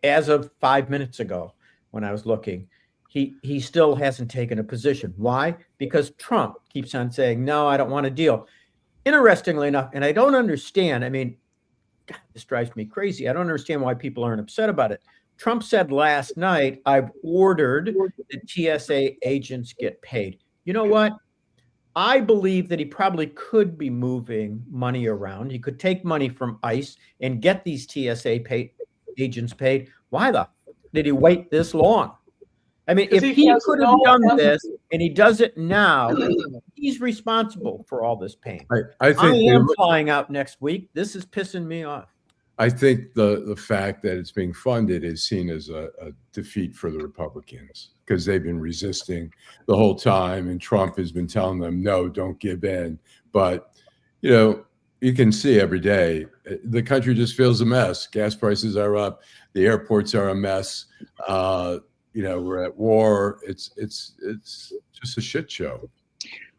As of 5 minutes ago, when I was looking, he still hasn't taken a position. Why? Because Trump keeps on saying, no, I don't want a deal. Interestingly enough, and I don't understand, I mean, God, this drives me crazy. I don't understand why people aren't upset about it. Trump said last night, I've ordered that TSA agents get paid. You know what? I believe that he probably could be moving money around. He could take money from ICE and get these TSA agents paid. Why the did he wait this long? I mean, if he could have done this and he does it now, he's responsible for all this pain. I think I am flying out next week. This is pissing me off. I think the fact that it's being funded is seen as a defeat for the Republicans because they've been resisting the whole time, and Trump has been telling them, no, don't give in. But, you know, you can see every day the country just feels a mess. Gas prices are up. The airports are a mess. You know, we're at war. It's just a shit show.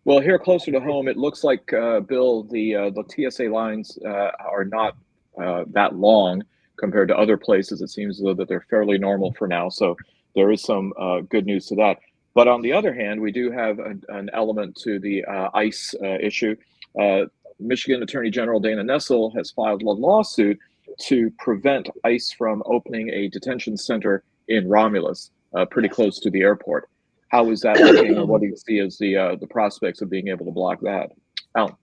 Well, here closer to home, it looks like, Bill, the TSA lines are not that long compared to other places. It seems though that they're fairly normal for now. So there is some good news to that. But on the other hand, we do have an element to the ICE issue. Michigan Attorney General Dana Nessel has filed a lawsuit to prevent ICE from opening a detention center in Romulus, pretty close to the airport. How is that looking, and what do you see as the prospects of being able to block that? Alan?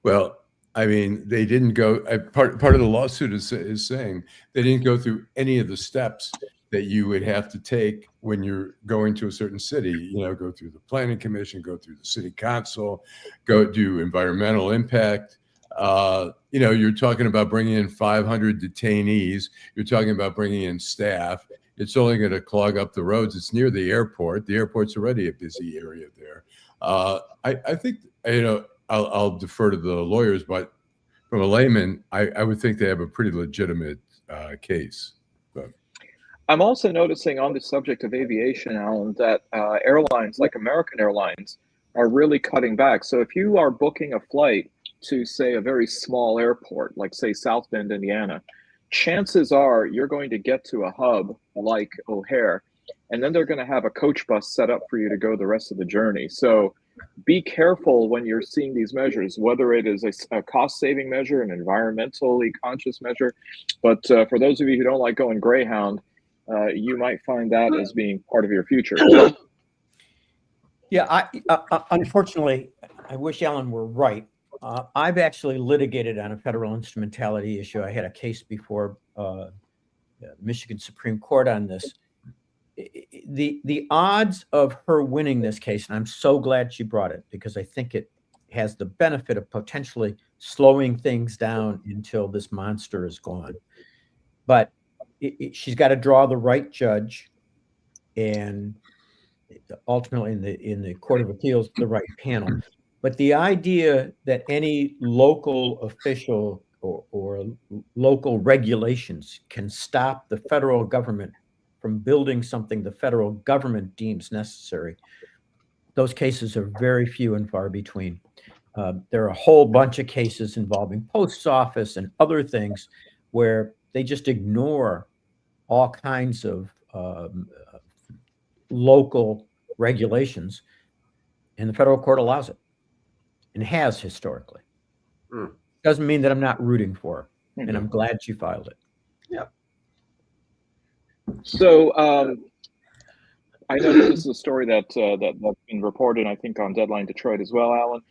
Well, I mean, they didn't go. Part of the lawsuit is saying they didn't go through any of the steps that you would have to take when you're going to a certain city. You know, go through the planning commission, go through the city council, go do environmental impact. You know, you're talking about bringing in 500 detainees. You're talking about bringing in staff. It's only going to clog up the roads. It's near the airport. The airport's already a busy area there. I think, you know, I'll defer to the lawyers, but from a layman, I would think they have a pretty legitimate case. But I'm also noticing on the subject of aviation, Alan, that airlines like American Airlines are really cutting back. So if you are booking a flight to, say, a very small airport, like, say, South Bend, Indiana, chances are you're going to get to a hub like O'Hare, and then they're going to have a coach bus set up for you to go the rest of the journey. So be careful when you're seeing these measures, whether it is a cost-saving measure, an environmentally conscious measure. But for those of you who don't like going Greyhound, you might find that as being part of your future. Yeah, unfortunately, I wish Alan were right. I've actually litigated on a federal instrumentality issue. I had a case before the Michigan Supreme Court on this. the odds of her winning this case, and I'm so glad she brought it, because I think it has the benefit of potentially slowing things down until this monster is gone. But she's got to draw the right judge, and ultimately in the Court of Appeals, the right panel. But the idea that any local official or local regulations can stop the federal government from building something the federal government deems necessary, those cases are very few and far between. There are a whole bunch of cases involving post office and other things where they just ignore all kinds of local regulations, and the federal court allows it, and has historically. Doesn't mean that I'm not rooting for her, and I'm glad she filed it. Yeah. So I know this is a story that's been reported, I think, on Deadline Detroit as well, Alan.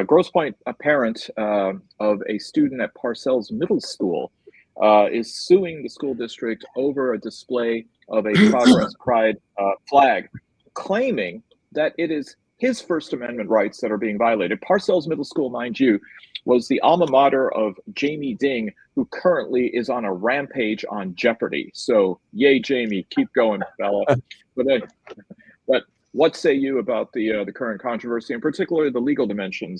Grosse Pointe, a parent of a student at Parcells Middle School, is suing the school district over a display of a Progress Pride flag, claiming that it is his First Amendment rights that are being violated. Parcells Middle School, mind you, was the alma mater of Jamie Ding, who currently is on a rampage on Jeopardy. So, yay, Jamie, keep going, fella. But what say you about the current controversy, and particularly the legal dimensions?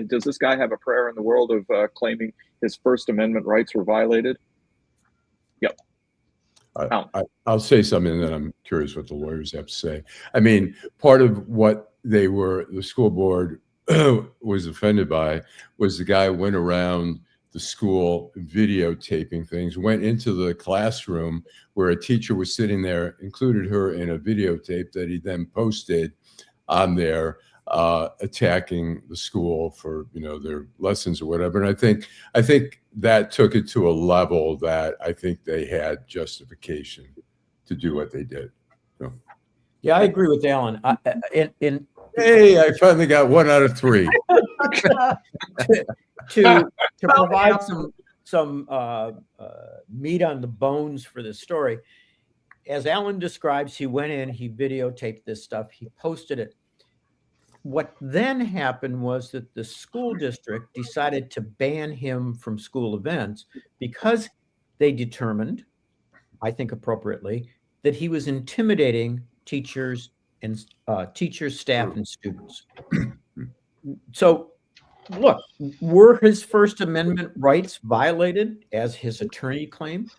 Does this guy have a prayer in the world of claiming his First Amendment rights were violated? Yep. I'll say something, and then I'm curious what the lawyers have to say. I mean, part of what the school board was offended by was the guy went around the school videotaping things, went into the classroom where a teacher was sitting there, included her in a videotape that he then posted on there, attacking the school for, their lessons or whatever. And I think that took it to a level that I think they had justification to do what they did. So. Yeah, I agree with Alan. Hey, I finally got 1 out of 3. to provide some meat on the bones for this story, as Alan describes, he went in, he videotaped this stuff, he posted it. What then happened was that the school district decided to ban him from school events because they determined, I think appropriately, that he was intimidating teachers and staff, and students. So, look, were his First Amendment rights violated, as his attorney claimed?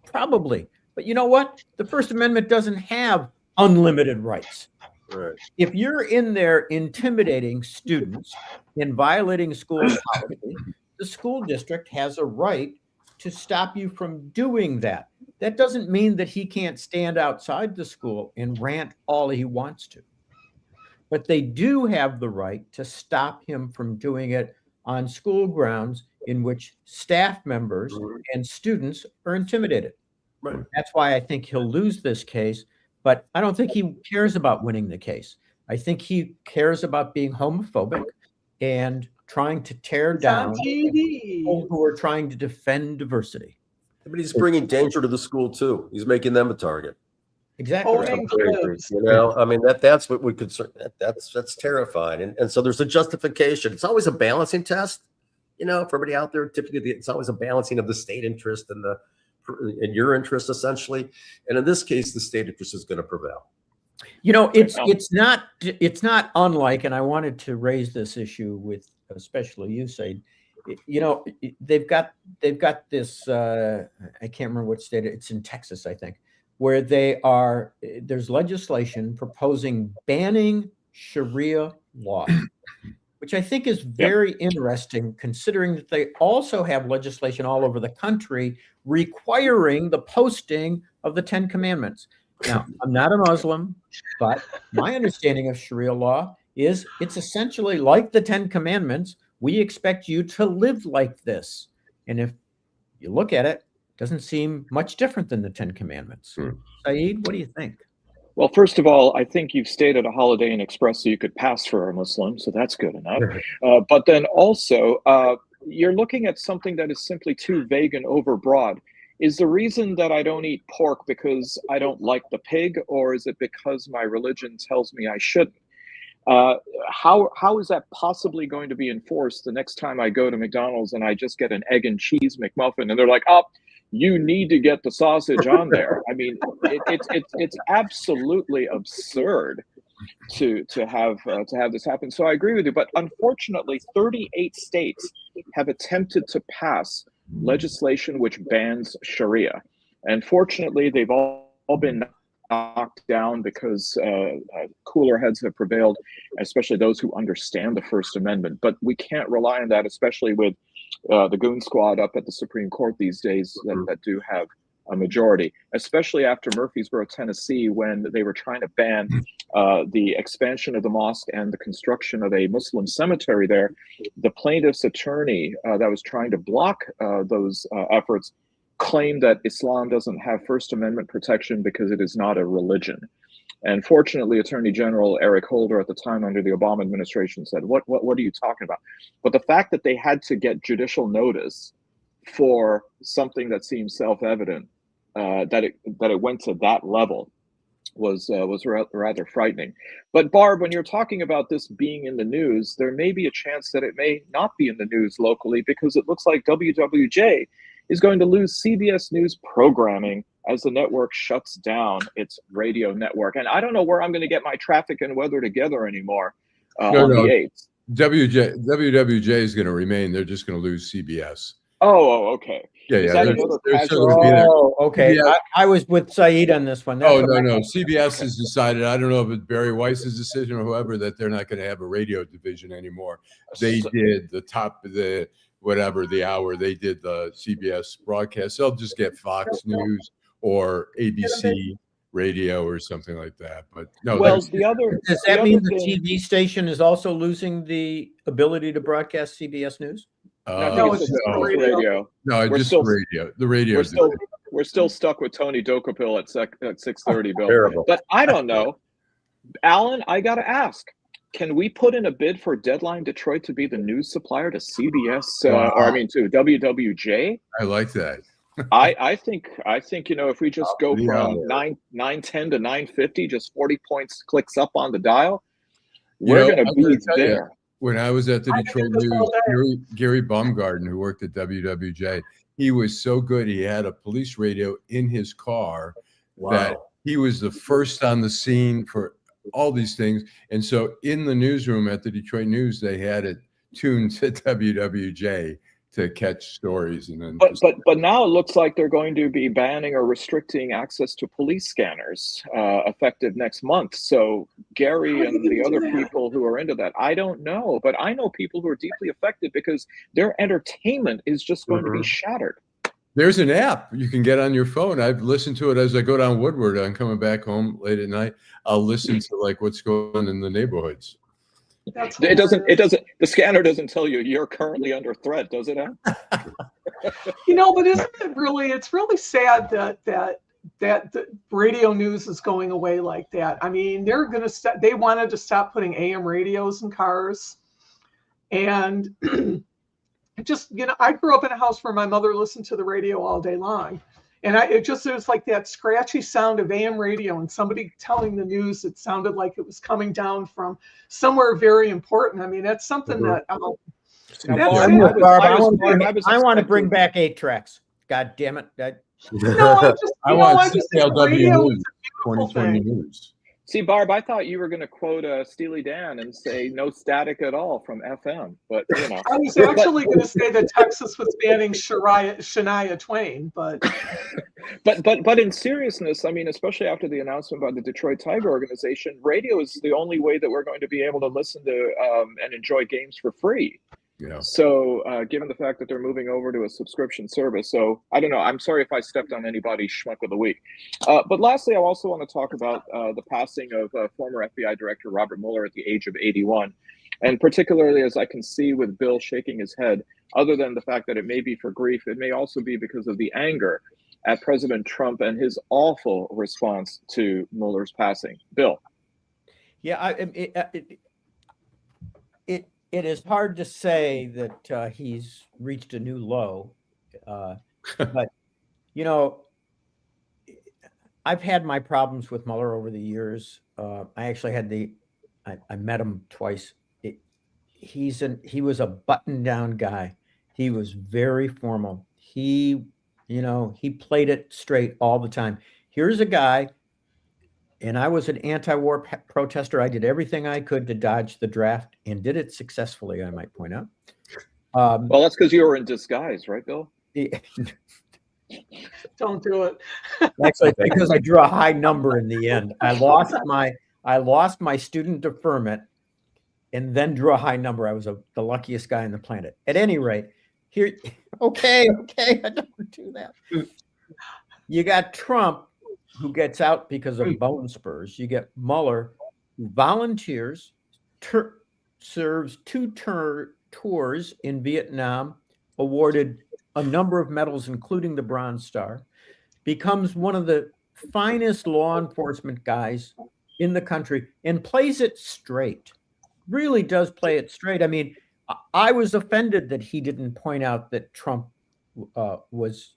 Probably. But you know what? The First Amendment doesn't have unlimited rights. Right. If you're in there intimidating students and violating school policy, the school district has a right to stop you from doing that. That doesn't mean that he can't stand outside the school and rant all he wants to. But they do have the right to stop him from doing it on school grounds in which staff members and students are intimidated. Right. That's why I think he'll lose this case, but I don't think he cares about winning the case. I think he cares about being homophobic and trying to tear down people who are trying to defend diversity. But he's bringing danger to the school too. He's making them a target. Exactly. I mean, that's what we concern. That's terrifying. And so there's a justification. It's always a balancing test, for everybody out there. Typically, it's always a balancing of the state interest and your interest, essentially. And in this case, the state interest is going to prevail. It's not unlike, and I wanted to raise this issue with especially you, Saeed. They've got this. I can't remember what state. It's in Texas, I think, where there's legislation proposing banning Sharia law, which I think is very interesting, considering that they also have legislation all over the country requiring the posting of the 10 Commandments. Now, I'm not a Muslim, but my understanding of Sharia law is it's essentially like the 10 Commandments. We expect you to live like this. And if you look at it, it doesn't seem much different than the 10 Commandments. Saeed, what do you think? Well, first of all, I think you've stayed at a Holiday Inn Express so you could pass for a Muslim, so that's good enough. But then also, you're looking at something that is simply too vague and overbroad. is the reason that I don't eat pork because I don't like the pig, or is it because my religion tells me I shouldn't? How is that possibly going to be enforced the next time I go to McDonald's and I just get an egg and cheese McMuffin and they're like, oh, you need to get the sausage on there? I mean, it's absolutely absurd to have this happen. So I agree with you, but unfortunately, 38 states have attempted to pass legislation which bans Sharia, and fortunately, they've all been knocked down because cooler heads have prevailed, especially those who understand the First Amendment. But we can't rely on that, especially with the goon squad up at the Supreme Court these days that do have a majority, especially after Murfreesboro, Tennessee, when they were trying to ban the expansion of the mosque and the construction of a Muslim cemetery there. The plaintiff's attorney that was trying to block those efforts claimed that Islam doesn't have First Amendment protection because it is not a religion. And fortunately, Attorney General Eric Holder at the time under the Obama administration said, what are you talking about? But the fact that they had to get judicial notice for something that seems self-evident, that it went to that level, was rather frightening. But Barb, when you're talking about this being in the news, there may be a chance that it may not be in the news locally, because it looks like WWJ is going to lose CBS News programming as the network shuts down its radio network. And I don't know where I'm going to get my traffic and weather together anymore on the 8th. WWJ is going to remain. They're just going to lose CBS. Oh, okay. Yeah. Okay. CBS. I was with Saeed on this one. No. CBS has decided, I don't know if it's Barry Weiss's decision or whoever, that they're not going to have a radio division anymore. They did the hour, they did the CBS broadcast. They'll just get Fox News or ABC radio or something like that. But no. Well, does that mean the TV station is also losing the ability to broadcast CBS News? No, it's just radio. No, just radio. The radio. We're still stuck with Tony Dokapil at 6:30, Bill. Terrible. But I don't know, Allan. I got to ask: can we put in a bid for Deadline Detroit to be the news supplier to CBS, to WWJ? I like that. I think if we just go from 910 to 950, just 40 points clicks up on the dial, we're going to be there. When I was at the Detroit News, Gary Baumgarten, who worked at WWJ, he was so good. He had a police radio in his car that he was the first on the scene for all these things. And so in the newsroom at the Detroit News, they had it tuned to WWJ to catch stories. And then but now it looks like they're going to be banning or restricting access to police scanners effective next month. So Gary and the other people who are into that, I don't know, but I know people who are deeply affected because their entertainment is just going to be shattered. There's an app you can get on your phone. I've listened to it as I go down Woodward. I'm coming back home late at night. I'll listen to like what's going on in the neighborhoods. It doesn't. The scanner doesn't tell you you're currently under threat, does it? But isn't it really? It's really sad that the radio news is going away like that. I mean, they're going to they wanted to stop putting AM radios in cars, and just I grew up in a house where my mother listened to the radio all day long. And it was like that scratchy sound of AM radio and somebody telling the news. It sounded like it was coming down from somewhere very important. I mean, that's something that. I want to bring back 8 tracks. God damn it! I want CLW News 2020 News. See, Barb, I thought you were going to quote Steely Dan and say no static at all from FM, but I was actually going to say that Texas was banning Shania Twain, but in seriousness, I mean, especially after the announcement by the Detroit Tiger organization, radio is the only way that we're going to be able to listen to and enjoy games for free. Yeah. So given the fact that they're moving over to a subscription service, so I don't know. I'm sorry if I stepped on anybody's schmuck of the week. But lastly, I also want to talk about the passing of former FBI Director Robert Mueller at the age of 81. And particularly as I can see with Bill shaking his head, other than the fact that it may be for grief, it may also be because of the anger at President Trump and his awful response to Mueller's passing. Bill. Yeah, it is hard to say that he's reached a new low, but You know, I've had my problems with Mueller over the years. I actually had I met him twice. He was a button-down guy. He was very formal. He played it straight all the time. Here's a guy, and I was an anti-war protester. I did everything I could to dodge the draft and did it successfully, I might point out. Well, that's because you were in disguise, right, Bill? Don't do it. Actually, because I drew a high number in the end. I lost my student deferment and then drew a high number. I was the luckiest guy on the planet. At any rate, here, okay, I don't do that. You got Trump, who gets out because of bone spurs. You get Mueller, who volunteers, serves 2 tours in Vietnam, awarded a number of medals, including the Bronze Star, becomes one of the finest law enforcement guys in the country and plays it straight. Really does play it straight. I mean, I was offended that he didn't point out that Trump was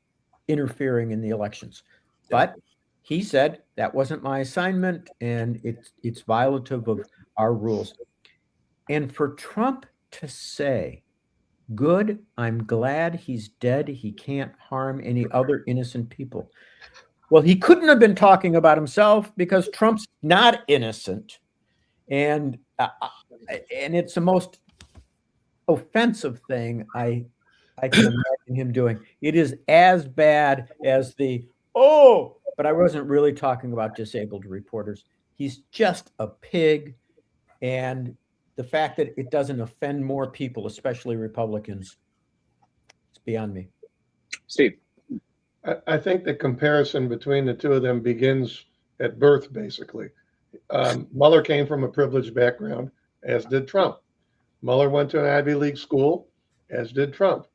interfering in the elections, but he said that wasn't my assignment and it's violative of our rules. And for Trump to say, "Good, I'm glad he's dead. He can't harm any other innocent people." Well, he couldn't have been talking about himself because Trump's not innocent. And it's the most offensive thing I can imagine him doing. It is as bad as but I wasn't really talking about disabled reporters. He's just a pig. And the fact that it doesn't offend more people, especially Republicans, it's beyond me. Steve. I think the comparison between the two of them begins at birth, basically. Mueller came from a privileged background, as did Trump. Mueller went to an Ivy League school, as did Trump.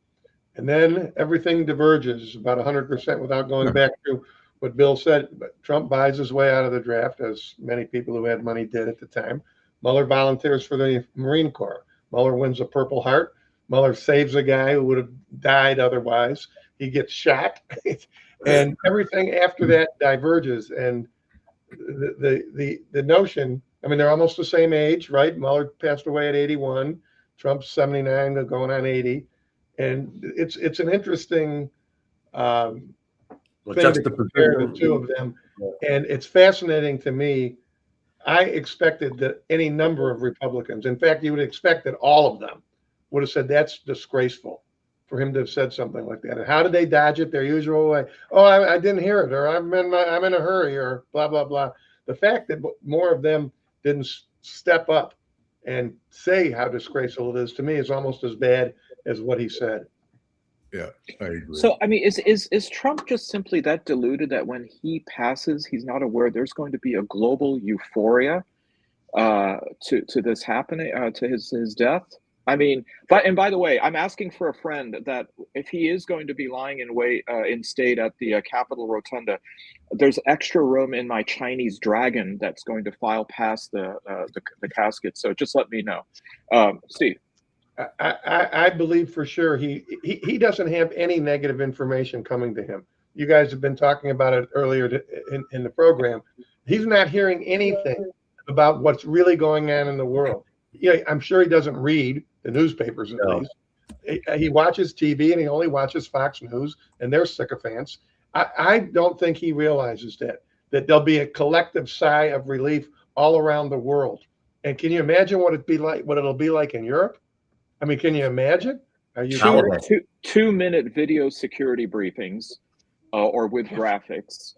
And then everything diverges about 100% without going back to what Bill said. But Trump buys his way out of the draft, as many people who had money did at the time. Mueller volunteers for the Marine Corps. Mueller wins a Purple Heart. Mueller saves a guy who would have died otherwise. He gets shot. And everything after that diverges. And the notion, I mean, they're almost the same age, right? Mueller passed away at 81. Trump's 79, going on 80. And it's an interesting thing to compare the two of them. And it's fascinating to me. I expected that any number of Republicans, in fact, you would expect that all of them would have said that's disgraceful for him to have said something like that. And how did they dodge it their usual way? Oh, I didn't hear it, or I'm in a hurry, or blah, blah, blah. The fact that more of them didn't step up and say how disgraceful it is, to me, is almost as bad as what he said. Yeah, I agree. So, I mean, is Trump just simply that deluded that when he passes, he's not aware there's going to be a global euphoria to this happening, to his death? I mean, by the way, I'm asking for a friend that if he is going to be lying in wait in state at the Capitol Rotunda, there's extra room in my Chinese dragon that's going to file past the casket. So just let me know, Steve. I believe for sure he doesn't have any negative information coming to him. You guys have been talking about it earlier in the program. He's not hearing anything about what's really going on in the world. Yeah, I'm sure he doesn't read the newspapers at least. He watches TV and he only watches Fox News, and they're sycophants. I don't think he realizes that there'll be a collective sigh of relief all around the world. And can you imagine what it'll be like in Europe? I mean, can you imagine? Are you 2-minute video security briefings, or with graphics?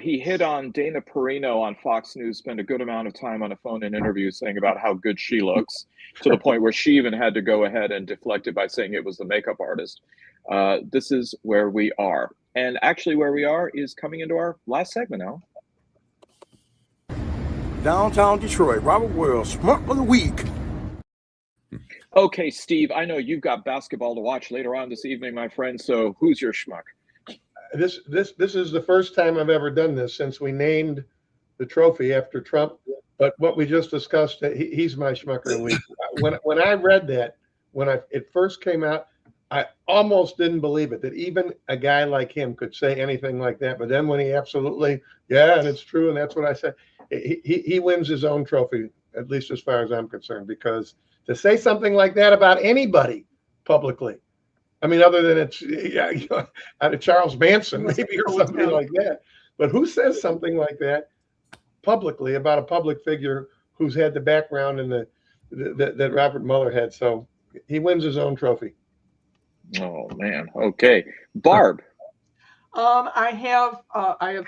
He hit on Dana Perino on Fox News, spent a good amount of time on a phone-in interview saying about how good she looks, to the point where she even had to go ahead and deflect it by saying it was the makeup artist. This is where we are. And actually where we are is coming into our last segment now. Downtown Detroit, Robert Wells, Schmuck of the Week. Okay, Steve, I know you've got basketball to watch later on this evening, my friend. So who's your schmuck? This is the first time I've ever done this since we named the trophy after Trump. But what we just discussed, he's my schmucker of the week. When I read that, it first came out, I almost didn't believe it, that even a guy like him could say anything like that. But then when he absolutely, yeah, and it's true, and that's what I said, he wins his own trophy, at least as far as I'm concerned, because to say something like that about anybody publicly, I mean, other than it's out of Charles Manson, maybe, or something like that. But who says something like that publicly about a public figure who's had the background and that Robert Mueller had? So he wins his own trophy. Oh man. Okay, Barb. I have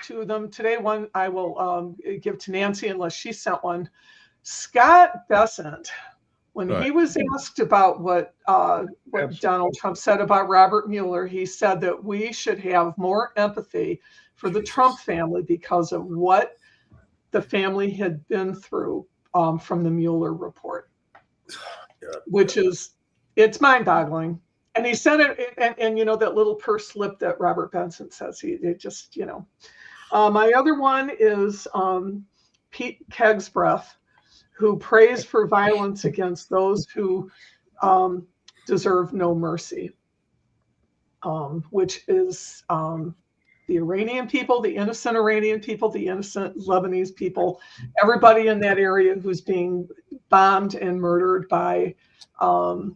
two of them today. One I will give to Nancy unless she sent one. Scott Bessent, when he was asked about what Donald Trump said about Robert Mueller, he said that we should have more empathy for the Trump family because of what the family had been through from the Mueller report, which is, it's mind-boggling. And he said it, and you know, that little purse slip that Robert Benson says, it just, you know. My other one is Pete Kegsbreath, who prays for violence against those who deserve no mercy, which is the Iranian people, the innocent Iranian people, the innocent Lebanese people, everybody in that area who's being bombed and murdered by our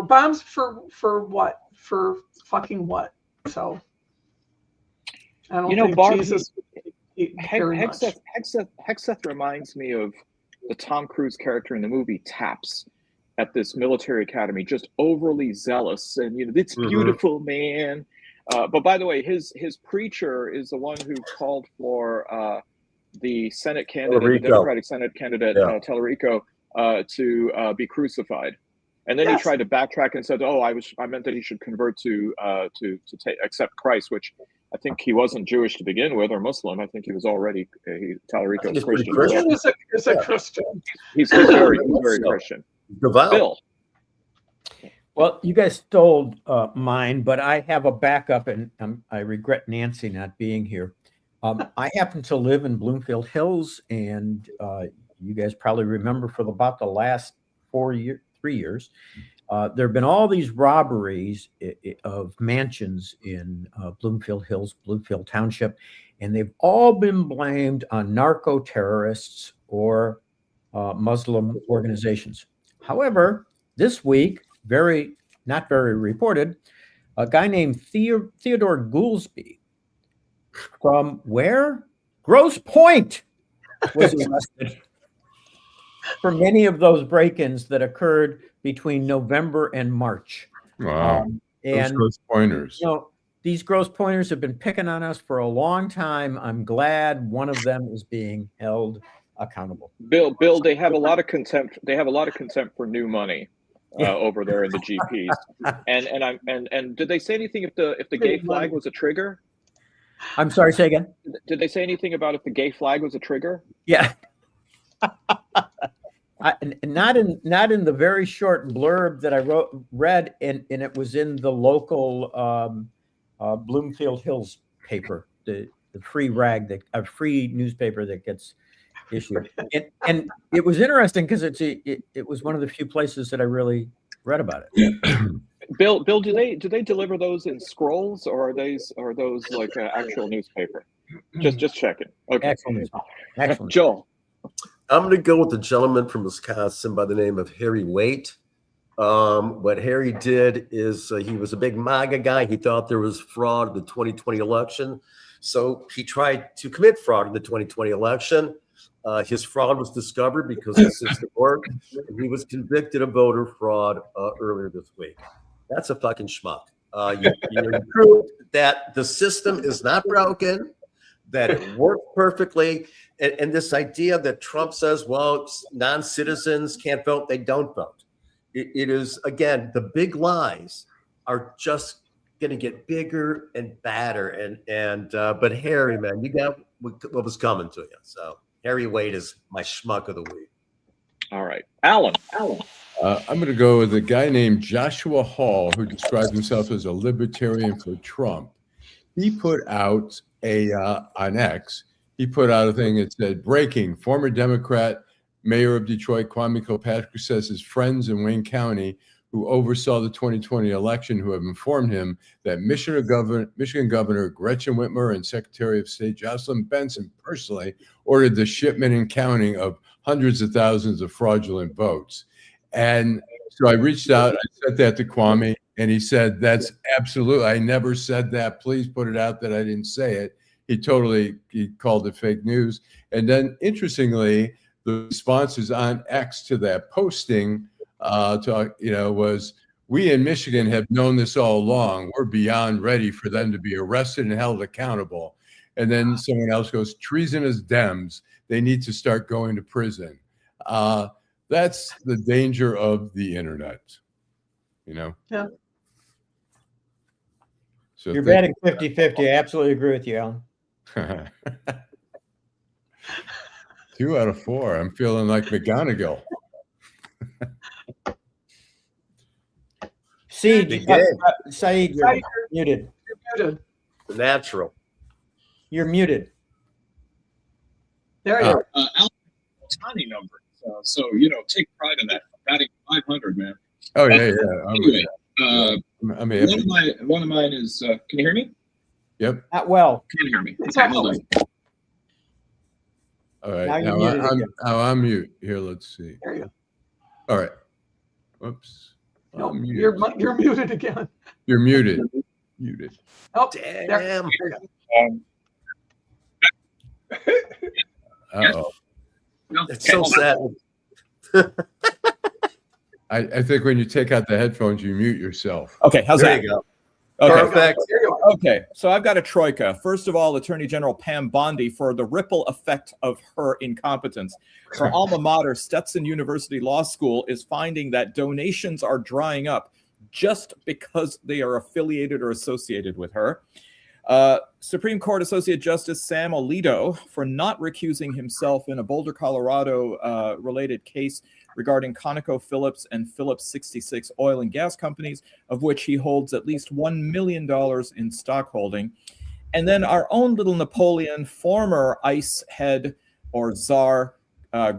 bombs for what? For fucking what? So I don't think Barb, Jesus very much. Hexeth reminds me of the Tom Cruise character in the movie Taps at this military academy, just overly zealous and it's beautiful, man. But by the way, his preacher is the one who called for the Senate candidate, the Democratic Senate candidate, Tallarico, to be crucified. And then he tried to backtrack and said, "Oh, I meant that he should convert to accept Christ," which I think he wasn't Jewish to begin with, or Muslim. I think he was already Tallarico was Christian. He's a Christian. He's very Christian. Bill. Well, you guys stole mine, but I have a backup, and I regret Nancy not being here. I happen to live in Bloomfield Hills, and you guys probably remember for about the last 3 years, there have been all these robberies of mansions in Bloomfield Hills, Bloomfield Township, and they've all been blamed on narco terrorists or Muslim organizations. However, this week, not very reported, a guy named Theodore Goolsby from where? Grosse Pointe was arrested for many of those break-ins that occurred between November and March. Wow. And those Grosse Pointers. These Grosse Pointers have been picking on us for a long time. I'm glad one of them is being held accountable. Bill, they have a lot of contempt. They have a lot of contempt for new money over there in the GPs. And did they say anything if the gay flag was a trigger? I'm sorry, say again. Did they say anything about if the gay flag was a trigger? Yeah. Not in the very short blurb that I read, and it was in the local Bloomfield Hills paper, the free rag, a free newspaper that gets issued. And it was interesting because it was one of the few places that I really read about it. Bill, do they deliver those in scrolls, or are those like actual newspaper? Just checking. Okay. Excellent. Joel. I'm going to go with the gentleman from Wisconsin by the name of Harry Waite. What Harry did is he was a big MAGA guy. He thought there was fraud in the 2020 election. So he tried to commit fraud in the 2020 election. His fraud was discovered because the system worked. And he was convicted of voter fraud earlier this week. That's a fucking schmuck. You proved that the system is not broken, that it works perfectly. And this idea that Trump says, well, non-citizens can't vote, they don't vote. It is, again, the big lies are just going to get bigger and badder. But Harry, man, you got what was coming to you. So Harry Waite is my schmuck of the week. All right. Allan. I'm going to go with a guy named Joshua Hall, who described himself as a libertarian for Trump. He put out on X, he put out a thing that said, breaking, former Democrat mayor of Detroit, Kwame Kilpatrick, says his friends in Wayne County who who oversaw the 2020 election, who have informed him that Michigan Governor Gretchen Whitmer and Secretary of State Jocelyn Benson personally ordered the shipment and counting of hundreds of thousands of fraudulent votes. And so I reached out, I said that to Kwame, and he said, that's absolutely, I never said that. Please put it out that I didn't say it. He called it fake news. And then interestingly, the responses on X to that posting was, we in Michigan have known this all along. We're beyond ready for them to be arrested and held accountable. And then someone else goes, treasonous Dems, they need to start going to prison. That's the danger of the internet, Yeah. So you're betting 50-50. I absolutely agree with you, Alan. 2 out of 4. I'm feeling like McGonagall. Saeed, Saeed, you're muted. You're muted. Natural. You're muted. There you are. Alan, tiny number. So take pride in that. Batting 500, man. Oh yeah. Anyway, I'm happy. One of mine is. Can you hear me? Yep. Not well. Can you hear me? Okay, hold on. All right. Now I'm mute. Here, let's see. There you go. All right. Whoops. No, you're muted again. You're muted. Muted. Oh, damn. Uh-oh. It's so sad. I think when you take out the headphones, you mute yourself. Okay, how's There that? you go. Okay. Perfect. Okay, so I've got a troika. First of all, Attorney General Pam Bondi for the ripple effect of her incompetence. Her alma mater, Stetson University Law School, is finding that donations are drying up just because they are affiliated or associated with her. Supreme Court Associate Justice Sam Alito for not recusing himself in a Boulder, Colorado related case regarding ConocoPhillips and Phillips 66 oil and gas companies, of which he holds at least $1 million in stock holding. And then our own little Napoleon, former ICE head or czar,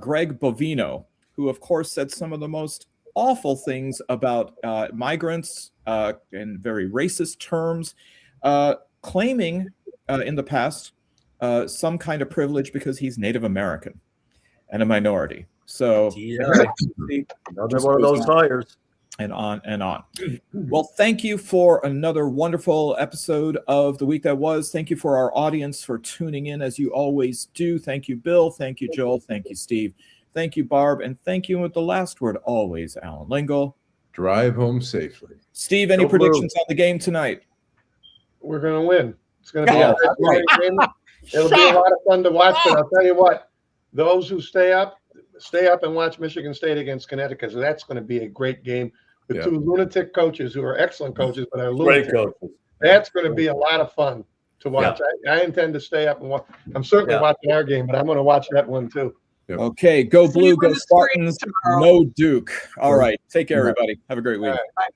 Greg Bovino, who of course said some of the most awful things about migrants in very racist terms, claiming in the past some kind of privilege because he's Native American and a minority. So Another one of those hires. And on and on. Well, thank you for another wonderful episode of The Week That Was. Thank you for our audience for tuning in as you always do. Thank you, Bill. Thank you, Joel. Thank you, Steve. Thank you, Barb. And thank you with the last word always, Allan Lengel. Drive home safely. Steve, any predictions on the game tonight? We're going to win. It's going to be a great game. It'll be a lot of fun to watch. But I'll tell you what, those who stay up and watch Michigan State against Connecticut. So that's going to be a great game with two lunatic coaches who are excellent coaches, but are lunatic. Great coaches. That's going to be a lot of fun to watch. Yeah. I intend to stay up and watch. I'm certainly watching our game, but I'm going to watch that one too. Yep. Okay, go Blue, go Spartans, no Duke. All right, take care, everybody. Have a great week. Bye.